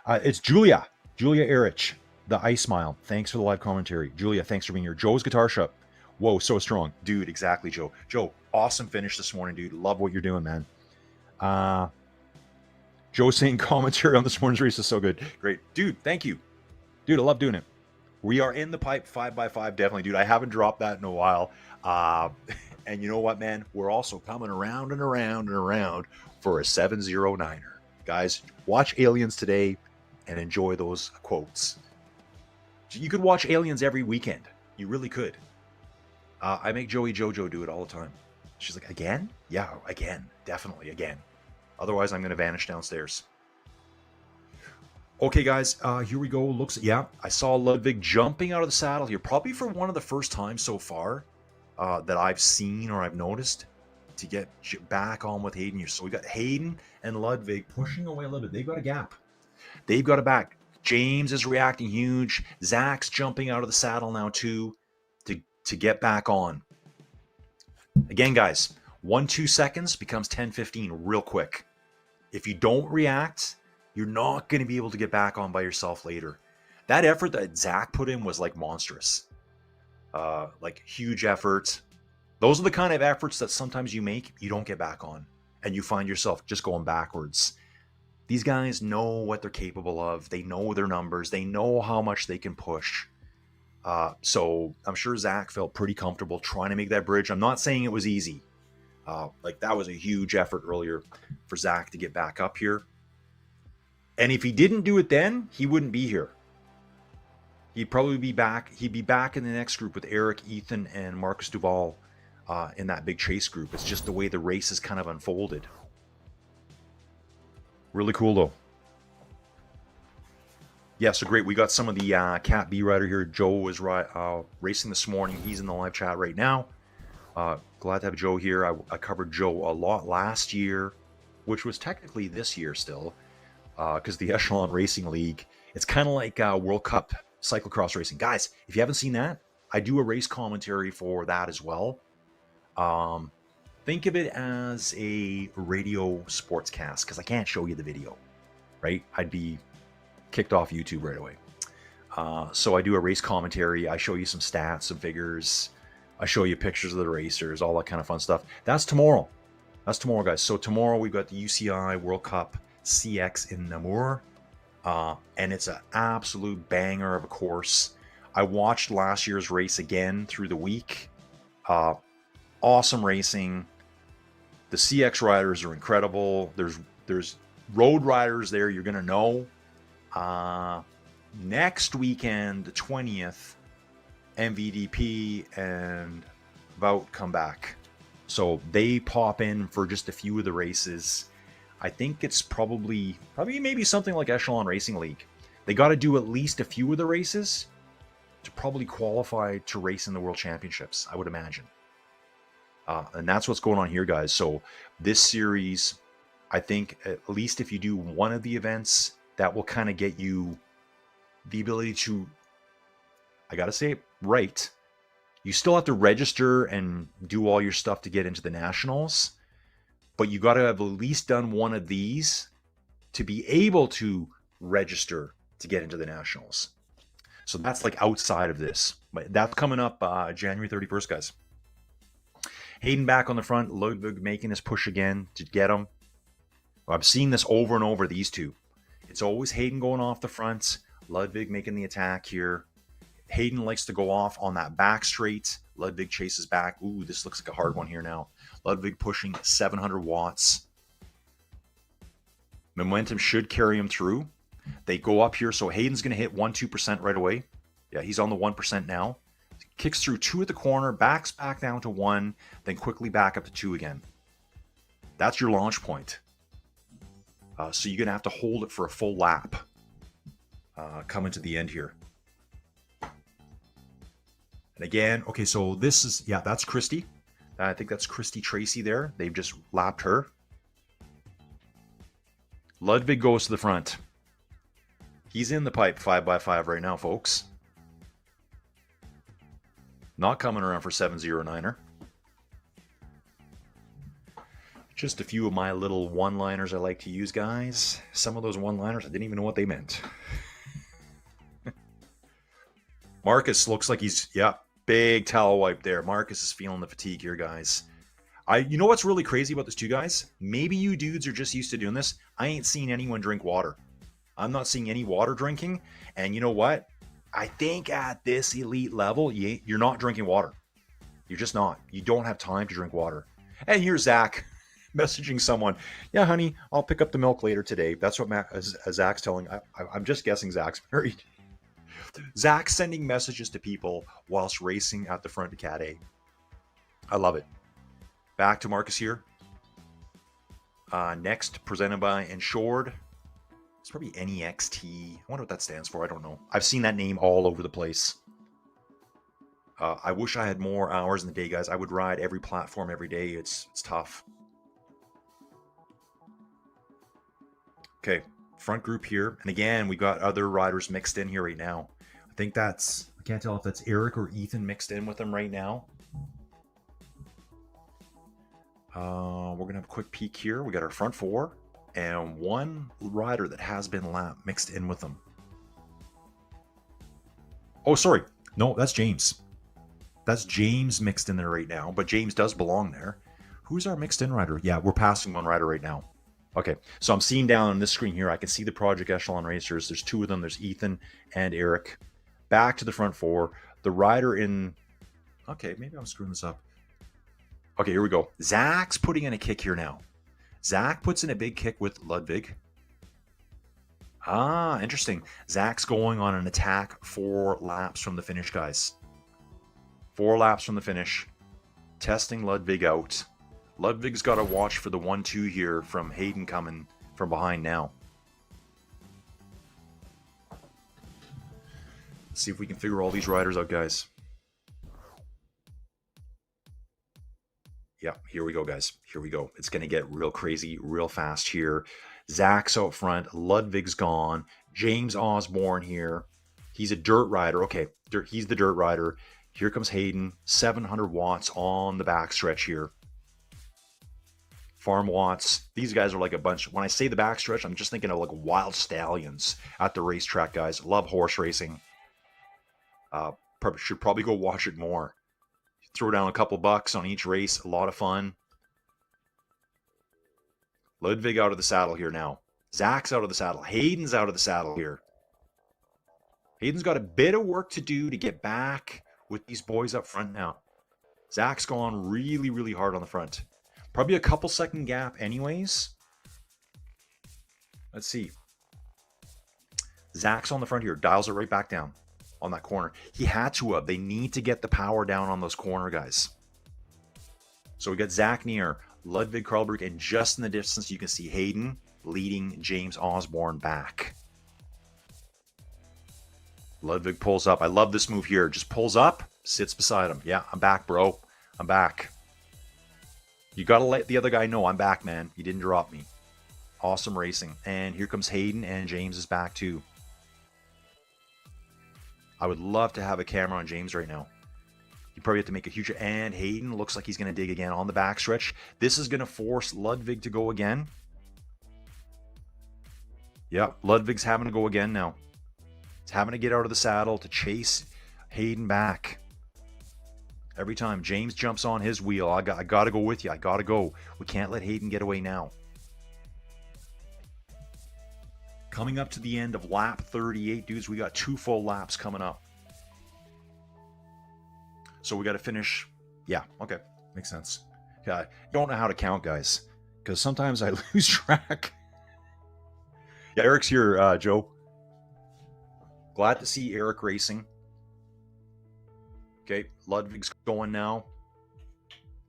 It's Julia Erich, the Ice Smile. Thanks for the live commentary. Julia, thanks for being here. Joe's Guitar Shop. Whoa, so strong. Dude, exactly, Joe. Joe, awesome finish this morning, dude. Love what you're doing, man. Joe saying commentary on this morning's race is so good. Great. Dude, thank you. Dude, I love doing it. We are in the pipe 5x5, definitely, dude. I haven't dropped that in a while. And you know what, man? We're also coming around and around and around for a 709er. Guys, watch Aliens today and enjoy those quotes. You could watch Aliens every weekend. You really could. I make Joey Jojo do it all the time. She's like, again? Yeah, again. Definitely again. Otherwise, I'm going to vanish downstairs. Okay, guys, here we go. Yeah, I saw Ludwig jumping out of the saddle here, probably for one of the first times so far that I've seen or I've noticed to get back on with Hayden here. So we got Hayden and Ludwig pushing away a little bit. They've got a gap. They've got a back. James is reacting huge. Zach's jumping out of the saddle now too to get back on. Again, guys, 1-2 seconds becomes 10-15 real quick. If you don't react, you're not going to be able to get back on by yourself later. That effort that Zach put in was like monstrous. Like huge effort. Those are the kind of efforts that sometimes you make, you don't get back on, and you find yourself just going backwards. These guys know what they're capable of. They know their numbers. They know how much they can push. So I'm sure Zach felt pretty comfortable trying to make that bridge. I'm not saying it was easy. Like that was a huge effort earlier for Zach to get back up here. And if he didn't do it then, he wouldn't be here. He'd probably be back. He'd be back in the next group with Eric, Ethan, and Marcus Duval in that big chase group. It's just the way the race is kind of unfolded. Really cool, though. Yeah, so great. We got some of the Cat B rider here. Joe was racing this morning. He's in the live chat right now. Glad to have Joe here. I covered Joe a lot last year, which was technically this year still, because the Echelon Racing League, it's kind of like World Cup cyclocross racing. Guys, if you haven't seen that, I do a race commentary for that as well. Think of it as a radio sportscast, because I can't show you the video, right? I'd be kicked off YouTube right away. So I do a race commentary. I show you some stats, some figures. I show you pictures of the racers, all that kind of fun stuff. That's tomorrow. That's tomorrow, guys. So tomorrow we've got the UCI World Cup CX in Namur. And it's an absolute banger of a course. I watched last year's race again through the week. Awesome racing. The CX riders are incredible. There's road riders there you're going to know. Next weekend, the 20th, MVDP and Vout come back. So they pop in for just a few of the races. I think it's probably maybe something like Echelon Racing League. They got to do at least a few of the races to probably qualify to race in the World Championships, I would imagine. And that's what's going on here, guys. So this series, I think at least if you do one of the events, that will kind of get you the ability to, I got to say it right, you still have to register and do all your stuff to get into the Nationals, but you got to have at least done one of these to be able to register to get into the Nationals. So that's like outside of this. But that's coming up January 31st, guys. Hayden back on the front, Ludwig making his push again to get him. I'm seeing this over and over, these two. It's always Hayden going off the front, Ludwig making the attack here. Hayden likes to go off on that back straight. Ludwig chases back. Ooh, this looks like a hard one here now. Ludwig pushing 700 watts. Momentum should carry him through. They go up here, so Hayden's going to hit 1-2% right away. Yeah, he's on the 1% now. Kicks through 2 at the corner, backs back down to 1, then quickly back up to 2 again. That's your launch point. So you're going to have to hold it for a full lap coming to the end here. And again, okay, so this is, yeah, that's Christy. I think that's Christy Tracy there. They've just lapped her. Ludwig goes to the front. He's in the pipe 5x5 right now, folks. Not coming around for 709er. Just a few of my little one-liners I like to use, guys. Some of those one-liners, I didn't even know what they meant. Marcus looks like he's, yeah, big towel wipe there. Marcus is feeling the fatigue here, guys. You know what's really crazy about this too, guys? Maybe you dudes are just used to doing this. I ain't seen anyone drink water. I'm not seeing any water drinking. And you know what? I think at this elite level, you're not drinking water. You're just not. You don't have time to drink water. And here's Zach messaging someone. Yeah, honey, I'll pick up the milk later today. That's what Zach's telling. I'm just guessing Zach's married. Zach's sending messages to people whilst racing at the front of Cat A. I love it. Back to Marcus here. Next, presented by Ensured. It's probably NEXT. I wonder what that stands for. I don't know. I've seen that name all over the place. I wish I had more hours in the day, guys. I would ride every platform every day. It's tough. Okay, front group here. And again, we got other riders mixed in here right now. I think that's, I can't tell if that's Eric or Ethan mixed in with them right now. We're going to have a quick peek here. We got our front four and one rider that has been mixed in with them. Oh, sorry. No, that's James. That's James mixed in there right now, but James does belong there. Who's our mixed in rider? Yeah, we're passing one rider right now. Okay, so I'm seeing down on this screen here, I can see the Project Echelon Racers. There's two of them. There's Ethan and Eric. Back to the front four. The rider in... Okay, maybe I'm screwing this up. Okay, here we go. Zach's putting in a kick here now. Zach puts in a big kick with Ludwig. Ah, interesting. Zach's going on an attack 4 laps from the finish, guys. 4 laps from the finish. Testing Ludwig out. Ludwig's got to watch for the 1-2 here from Hayden coming from behind now. Let's see if we can figure all these riders out, guys. Yeah, here we go, guys. Here we go. It's going to get real crazy real fast here. Zach's out front. Ludwig's gone. James Osborne here. He's a dirt rider. Okay, he's the dirt rider. Here comes Hayden. 700 watts on the backstretch here. Farm watts. These guys are like a bunch. When I say the backstretch, I'm just thinking of like wild stallions at the racetrack, guys. Love horse racing. Should probably go watch it more. Throw down a couple bucks on each race. A lot of fun. Ludwig out of the saddle here now. Zach's out of the saddle. Hayden's out of the saddle here. Hayden's got a bit of work to do to get back with these boys up front now. Zach's gone really, really hard on the front. Probably a couple second gap anyways. Let's see. Zach's on the front here. Dials it right back down on that corner. He had to have. They need to get the power down on those corner guys. So we got Zach near, Ludwig Karlberg, and just in the distance you can see Hayden leading James Osborne back. Ludwig pulls up. I love this move here. Just pulls up, sits beside him. Yeah, I'm back, bro. I'm back. You got to let the other guy know I'm back, man. You didn't drop me. Awesome racing. And here comes Hayden, and James is back too. I would love to have a camera on James right now. You probably have to make a huge... And Hayden looks like he's going to dig again on the backstretch. This is going to force Ludwig to go again. Yeah, Ludwig's having to go again now. He's having to get out of the saddle to chase Hayden back. Every time James jumps on his wheel, I got to go with you. I got to go. We can't let Hayden get away now. Coming up to the end of lap 38, dudes. We got 2 full laps coming up. So we got to finish. Yeah, okay. Makes sense. Yeah, I don't know how to count, guys, because sometimes I lose track. Yeah, Eric's here, Joe. Glad to see Eric racing. Okay, Ludwig's going now.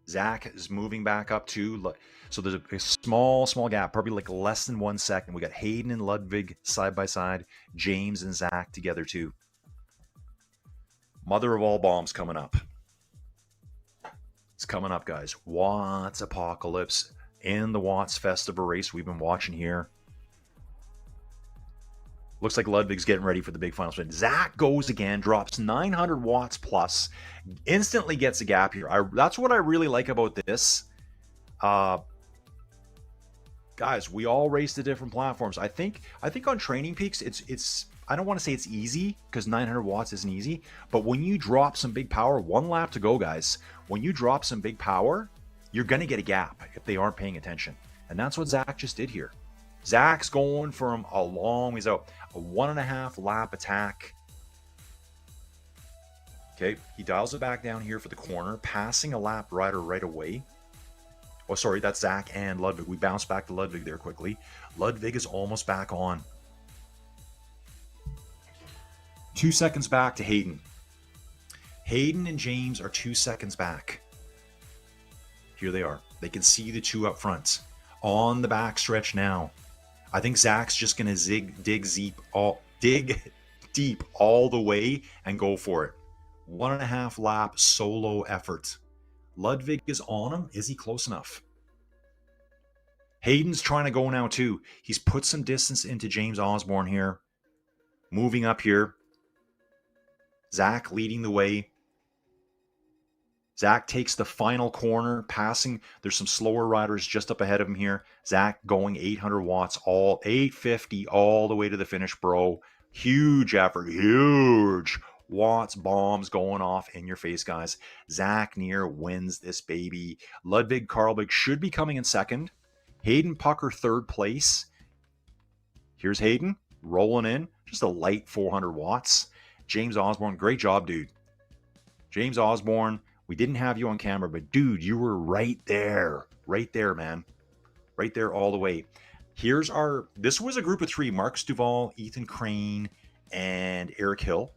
Zach is moving back up too. So there's a small gap, probably like less than 1 second. We got Hayden and Ludwig side by side. James and Zach together too. Mother of all bombs coming up. It's coming up, guys. Watts Apocalypse in the Watts Festival race we've been watching here. Looks like Ludwig's getting ready for the big final sprint. Zach goes again, drops 900 watts plus, instantly gets a gap here. That's what I really like about this. Guys, we all race the different platforms. I think on TrainingPeaks, it's I don't want to say it's easy because 900 watts isn't easy, but when you drop some big power, 1 lap to go, guys. When you drop some big power, you're gonna get a gap if they aren't paying attention, and that's what Zach just did here. Zach's going from a long ways out. A 1.5 lap attack. Okay, he dials it back down here for the corner, passing a lap rider right away. Oh, sorry, that's Zach and Ludwig. We bounce back to Ludwig there quickly. Ludwig is almost back on. 2 seconds back to Hayden. Hayden and James are 2 seconds back. Here they are. They can see the two up front. On the back stretch now. I think Zach's just going to dig deep all the way and go for it. 1.5 lap solo effort. Ludwig is on him. Is he close enough? Hayden's trying to go now too. He's put some distance into James Osborne here. Moving up here. Zach leading the way. Zach takes the final corner, passing. There's some slower riders just up ahead of him here. Zach going 800 watts, all 850 all the way to the finish, bro. Huge effort, huge watts, bombs going off in your face, guys. Zach Neer wins this baby. Ludwig Karlbig should be coming in second. Hayden Pucker third place. Here's Hayden rolling in, just a light 400 watts. James Osborne, great job, dude. James Osborne, we didn't have you on camera, but dude, you were right there, man. Right there all the way. This was a group of 3, Marcus Duval, Ethan Crane, and Eric Hill.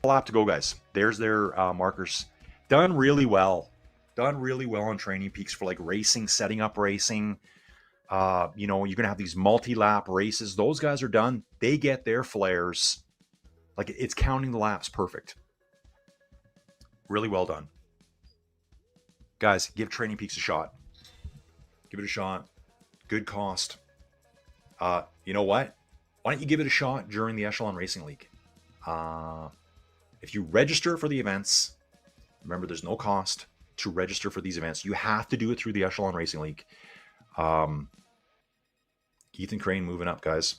A lap to go, guys. There's their markers. Done really well on TrainingPeaks for like racing, setting up racing. You're going to have these multi-lap races. Those guys are done. They get their flares. Like, it's counting the laps perfect. Really well done. Guys, give TrainingPeaks a shot. Give it a shot. Good cost. You know what? Why don't you give it a shot during the Echelon Racing League? If you register for the events, remember there's no cost to register for these events. You have to do it through the Echelon Racing League. Ethan Crane moving up, guys.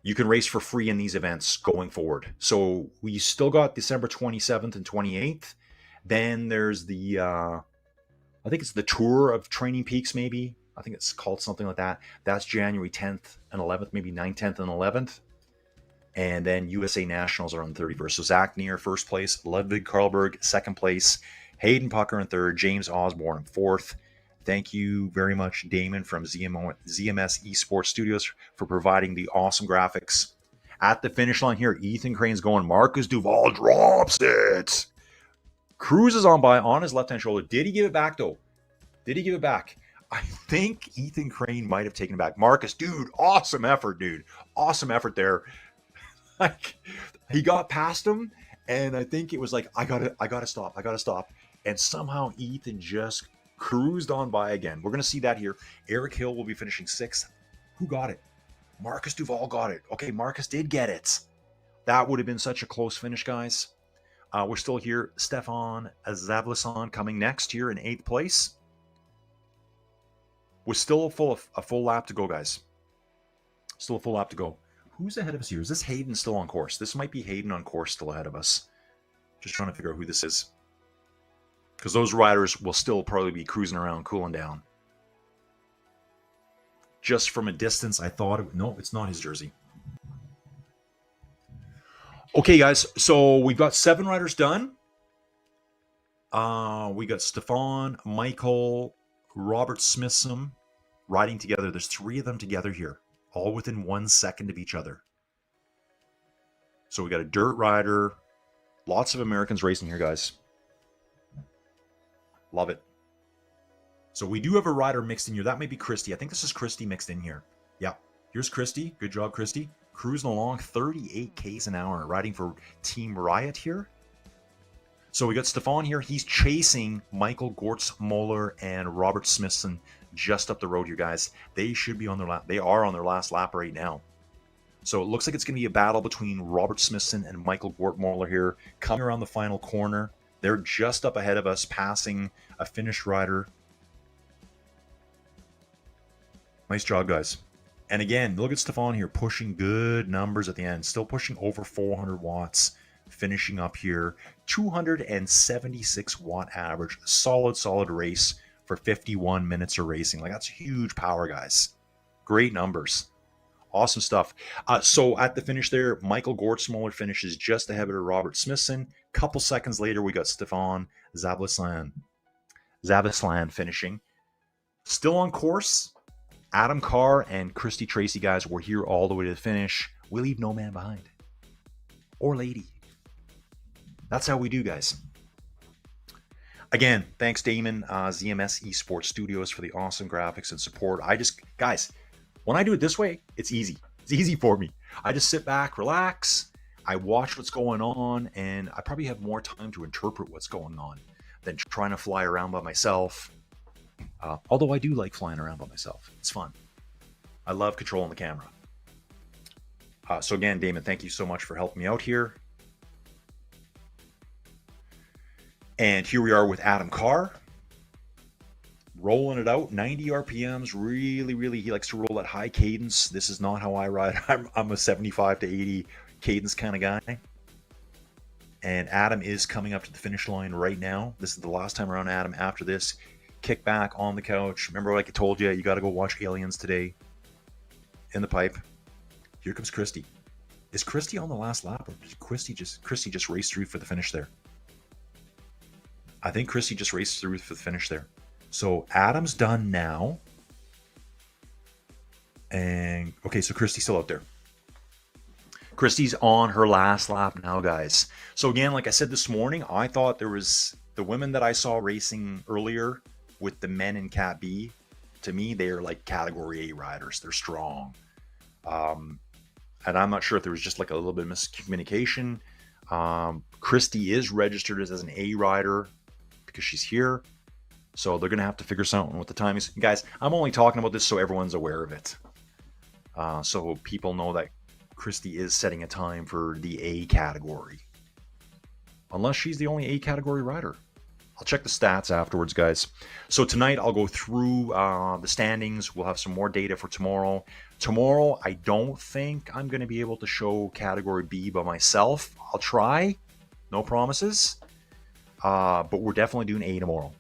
You can race for free in these events going forward. So we still got December 27th and 28th. Then there's the, I think it's the Tour of TrainingPeaks, maybe. I think it's called something like that. That's January 10th and 11th, maybe 9th, 10th, and 11th. And then USA Nationals are on the 31st. So Zach Neer, first place. Ludwig Karlberg, second place. Hayden Pucker in third. James Osborne in fourth. Thank you very much, Damon from ZMS eSports Studios, for providing the awesome graphics. At the finish line here, Ethan Crane's going. Marcus Duval drops it. Cruises on by on his left-hand shoulder. Did he give it back, though? Did he give it back? I think Ethan Crane might have taken it back. Marcus, dude, awesome effort, dude. Awesome effort there. Like, he got past him, and I think it was like, I gotta stop. And somehow Ethan just cruised on by again. We're going to see that here. Eric Hill will be finishing 6th. Who got it? Marcus Duval got it. Okay, Marcus did get it. That would have been such a close finish, guys. We're still here. Stefan Zavlason coming next here in 8th place. We're still a full lap to go, guys. Still a full lap to go. Who's ahead of us here? Is this Hayden still on course? This might be Hayden on course still ahead of us. Just trying to figure out who this is. Because those riders will still probably be cruising around, cooling down. Just from a distance, I thought, no, it's not his jersey. Okay, guys, so we've got 7 riders done. We got Stefan, Michael, Robert Smithson riding together. There's 3 of them together here, all within 1 second of each other. So we got a dirt rider, lots of Americans racing here, guys. Love it. So we do have a rider mixed in here. That may be Christy. I think this is Christy mixed in here. Yeah. Here's Christy. Good job, Christy. Cruising along 38 Ks an hour, riding for Team Riot here. So we got Stefan here. He's chasing Michael Gortz-Moller and Robert Smithson just up the road here, guys. They should be on their lap. They are on their last lap right now. So it looks like it's going to be a battle between Robert Smithson and Michael Gortz-Moller here, coming around the final corner. They're just up ahead of us, passing a finished rider. Nice job, guys. And again, look at Stefan here, pushing good numbers at the end. Still pushing over 400 watts, finishing up here. 276 watt average. Solid race for 51 minutes of racing. Like, that's huge power, guys. Great numbers. Awesome stuff. So at the finish there, Michael Gortsmoller finishes just ahead of Robert Smithson. Couple seconds later, we got Stefan Zavislan finishing. Still on course, Adam Carr and Christy Tracy, guys, were here all the way to the finish. We leave no man behind. Or lady. That's how we do, guys. Again, thanks Damon, ZMS Esports Studios, for the awesome graphics and support. Guys, when I do it this way, it's easy. It's easy for me. I just sit back, relax, I watch what's going on, and I probably have more time to interpret what's going on than trying to fly around by myself. Although I do like flying around by myself. It's fun. I love controlling the camera. So again, Damon, thank you so much for helping me out here. And here we are with Adam Carr. Rolling it out, 90 RPMs. Really, he likes to roll at high cadence. This is not how I ride. I'm a 75 to 80 cadence kind of guy. And Adam is coming up to the finish line right now. This is the last time around Adam. After this, kick back on the couch. Remember, like I told you, you got to go watch Aliens today. In the pipe. Here comes Christy. Is Christy on the last lap, or did Christy just raced through for the finish there? I think Christy just raced through for the finish there. So Adam's done now. And okay, so Christy's still out there. Christy's on her last lap now, guys. So again, like I said this morning, I thought there was the women that I saw racing earlier with the men in Cat B. To me, they're like Category A riders. They're strong. And I'm not sure if there was just like a little bit of miscommunication. Christy is registered as an A rider because she's here. So they're going to have to figure something with the time is. Guys, I'm only talking about this so everyone's aware of it. So people know that Christy is setting a time for the A category. Unless she's the only A category rider. I'll check the stats afterwards, guys. So tonight I'll go through the standings. We'll have some more data for tomorrow. Tomorrow, I don't think I'm going to be able to show Category B by myself. I'll try. No promises. But we're definitely doing A tomorrow.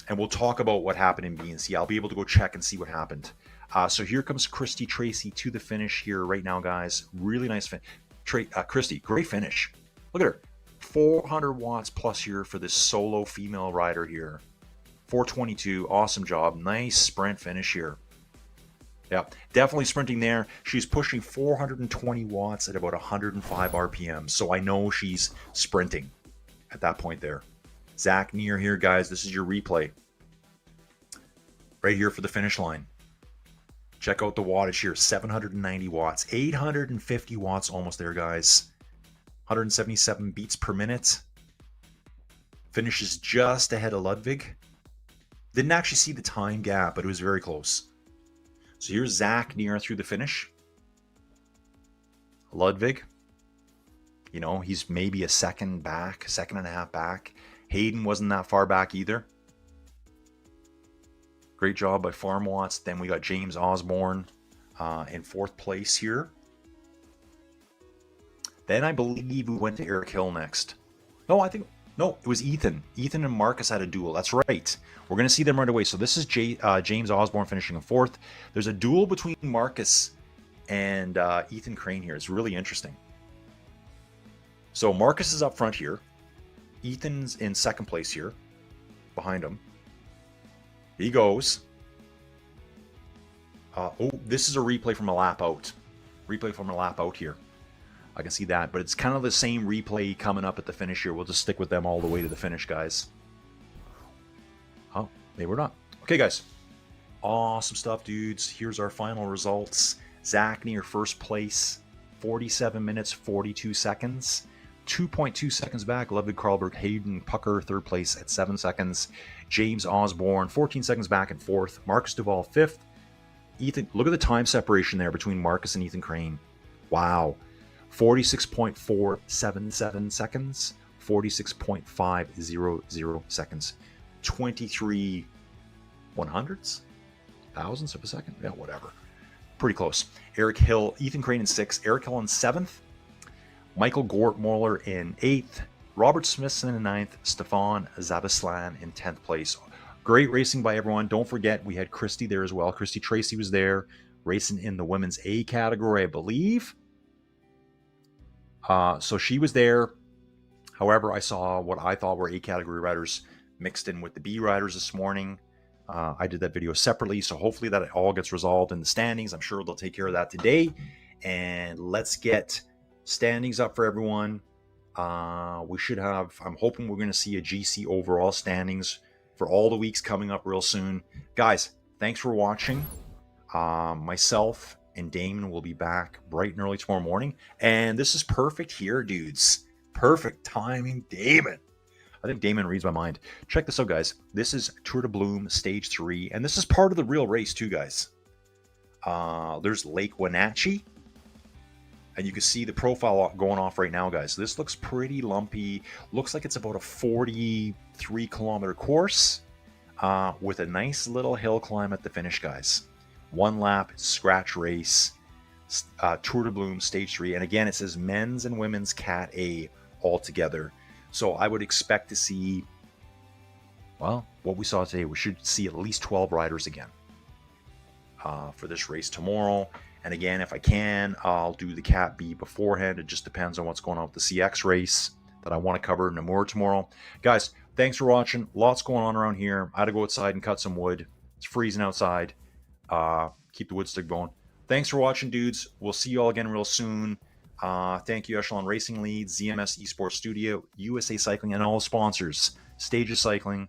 And we'll talk about what happened in B and C. I'll be able to go check and see what happened. So here comes Christy Tracy to the finish here right now, guys. Really nice finish. Christy, great finish. Look at her. 400 watts plus here for this solo female rider here. 422, awesome job. Nice sprint finish here. Yeah, definitely sprinting there. She's pushing 420 watts at about 105 RPM. So I know she's sprinting at that point there. Zach Neer here, guys. This is your replay. Right here for the finish line. Check out the wattage here. 790 watts. 850 watts almost there, guys. 177 beats per minute. Finishes just ahead of Ludwig. Didn't actually see the time gap, but it was very close. So here's Zach Neer through the finish. Ludwig. You know, he's maybe a second back, second and a half back. Hayden wasn't that far back either. Great job by Farm Watts. Then we got James Osborne in fourth place here. Then I believe we went to Eric Hill next. No, it was Ethan. Ethan and Marcus had a duel. That's right. We're going to see them right away. So this is James Osborne finishing in fourth. There's a duel between Marcus and Ethan Crane here. It's really interesting. So Marcus is up front here. Ethan's in second place here. Behind him. He goes. This is a replay from a lap out. Replay from a lap out here. I can see that, but it's kind of the same replay coming up at the finish here. We'll just stick with them all the way to the finish, guys. Oh, maybe we're not. Okay, guys. Awesome stuff, dudes. Here's our final results. Zach Neer first place, 47 minutes, 42 seconds. 2.2 seconds back, Ludwig Karlberg, Hayden Pucker, third place at 7 seconds. James Osborne, 14 seconds back in fourth. Marcus Duvall, fifth. Ethan, look at the time separation there between Marcus and Ethan Crane. Wow. 46.477 seconds, 46.500 seconds, 23 100ths, thousandths of a second, yeah, whatever. Pretty close. Eric Hill, Ethan Crane in sixth, Eric Hill in seventh, Michael Gortmoller in eighth, Robert Smithson in ninth, Stefan Zavislan in 10th place. Great racing by everyone. Don't forget, we had Christy there as well. Christy Tracy was there. racing in the women's A category, I believe. So she was there. However, I saw what I thought were A category riders mixed in with the B riders this morning. I did that video separately, so hopefully that all gets resolved in the standings. I'm sure they'll take care of that today. And let's get standings up for everyone. We should have, I'm hoping we're going to see a GC overall standings for all the weeks coming up real soon. Guys, thanks for watching. Myself and Damon will be back bright and early tomorrow morning. And this is perfect here, dudes. Perfect timing, Damon. I think Damon reads my mind. Check this out, guys. This is Tour de Bloom Stage 3, and this is part of the real race too, guys. There's Lake Wenatchee, and you can see the profile going off right now, guys. This looks pretty lumpy. Looks like it's about a 43-kilometer course with a nice little hill climb at the finish, guys. 1 lap, scratch race, Tour de Bloom Stage 3. And again, it says men's and women's Cat A all together. So I would expect to see, well, what we saw today. We should see at least 12 riders again for this race tomorrow. And again, if I can, I'll do the Cat B beforehand. It just depends on what's going on with the CX race that I want to cover in Namur tomorrow. Guys, thanks for watching. Lots going on around here. I had to go outside and cut some wood. It's freezing outside. Keep the wood stick going. Thanks for watching, dudes. We'll see you all again real soon. Thank you, Echelon Racing League, ZMS eSports Studio, USA Cycling, and all sponsors, Stages Cycling,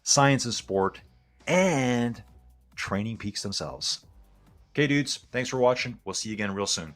Science and Sport, and TrainingPeaks themselves. Okay, dudes, thanks for watching. We'll see you again real soon.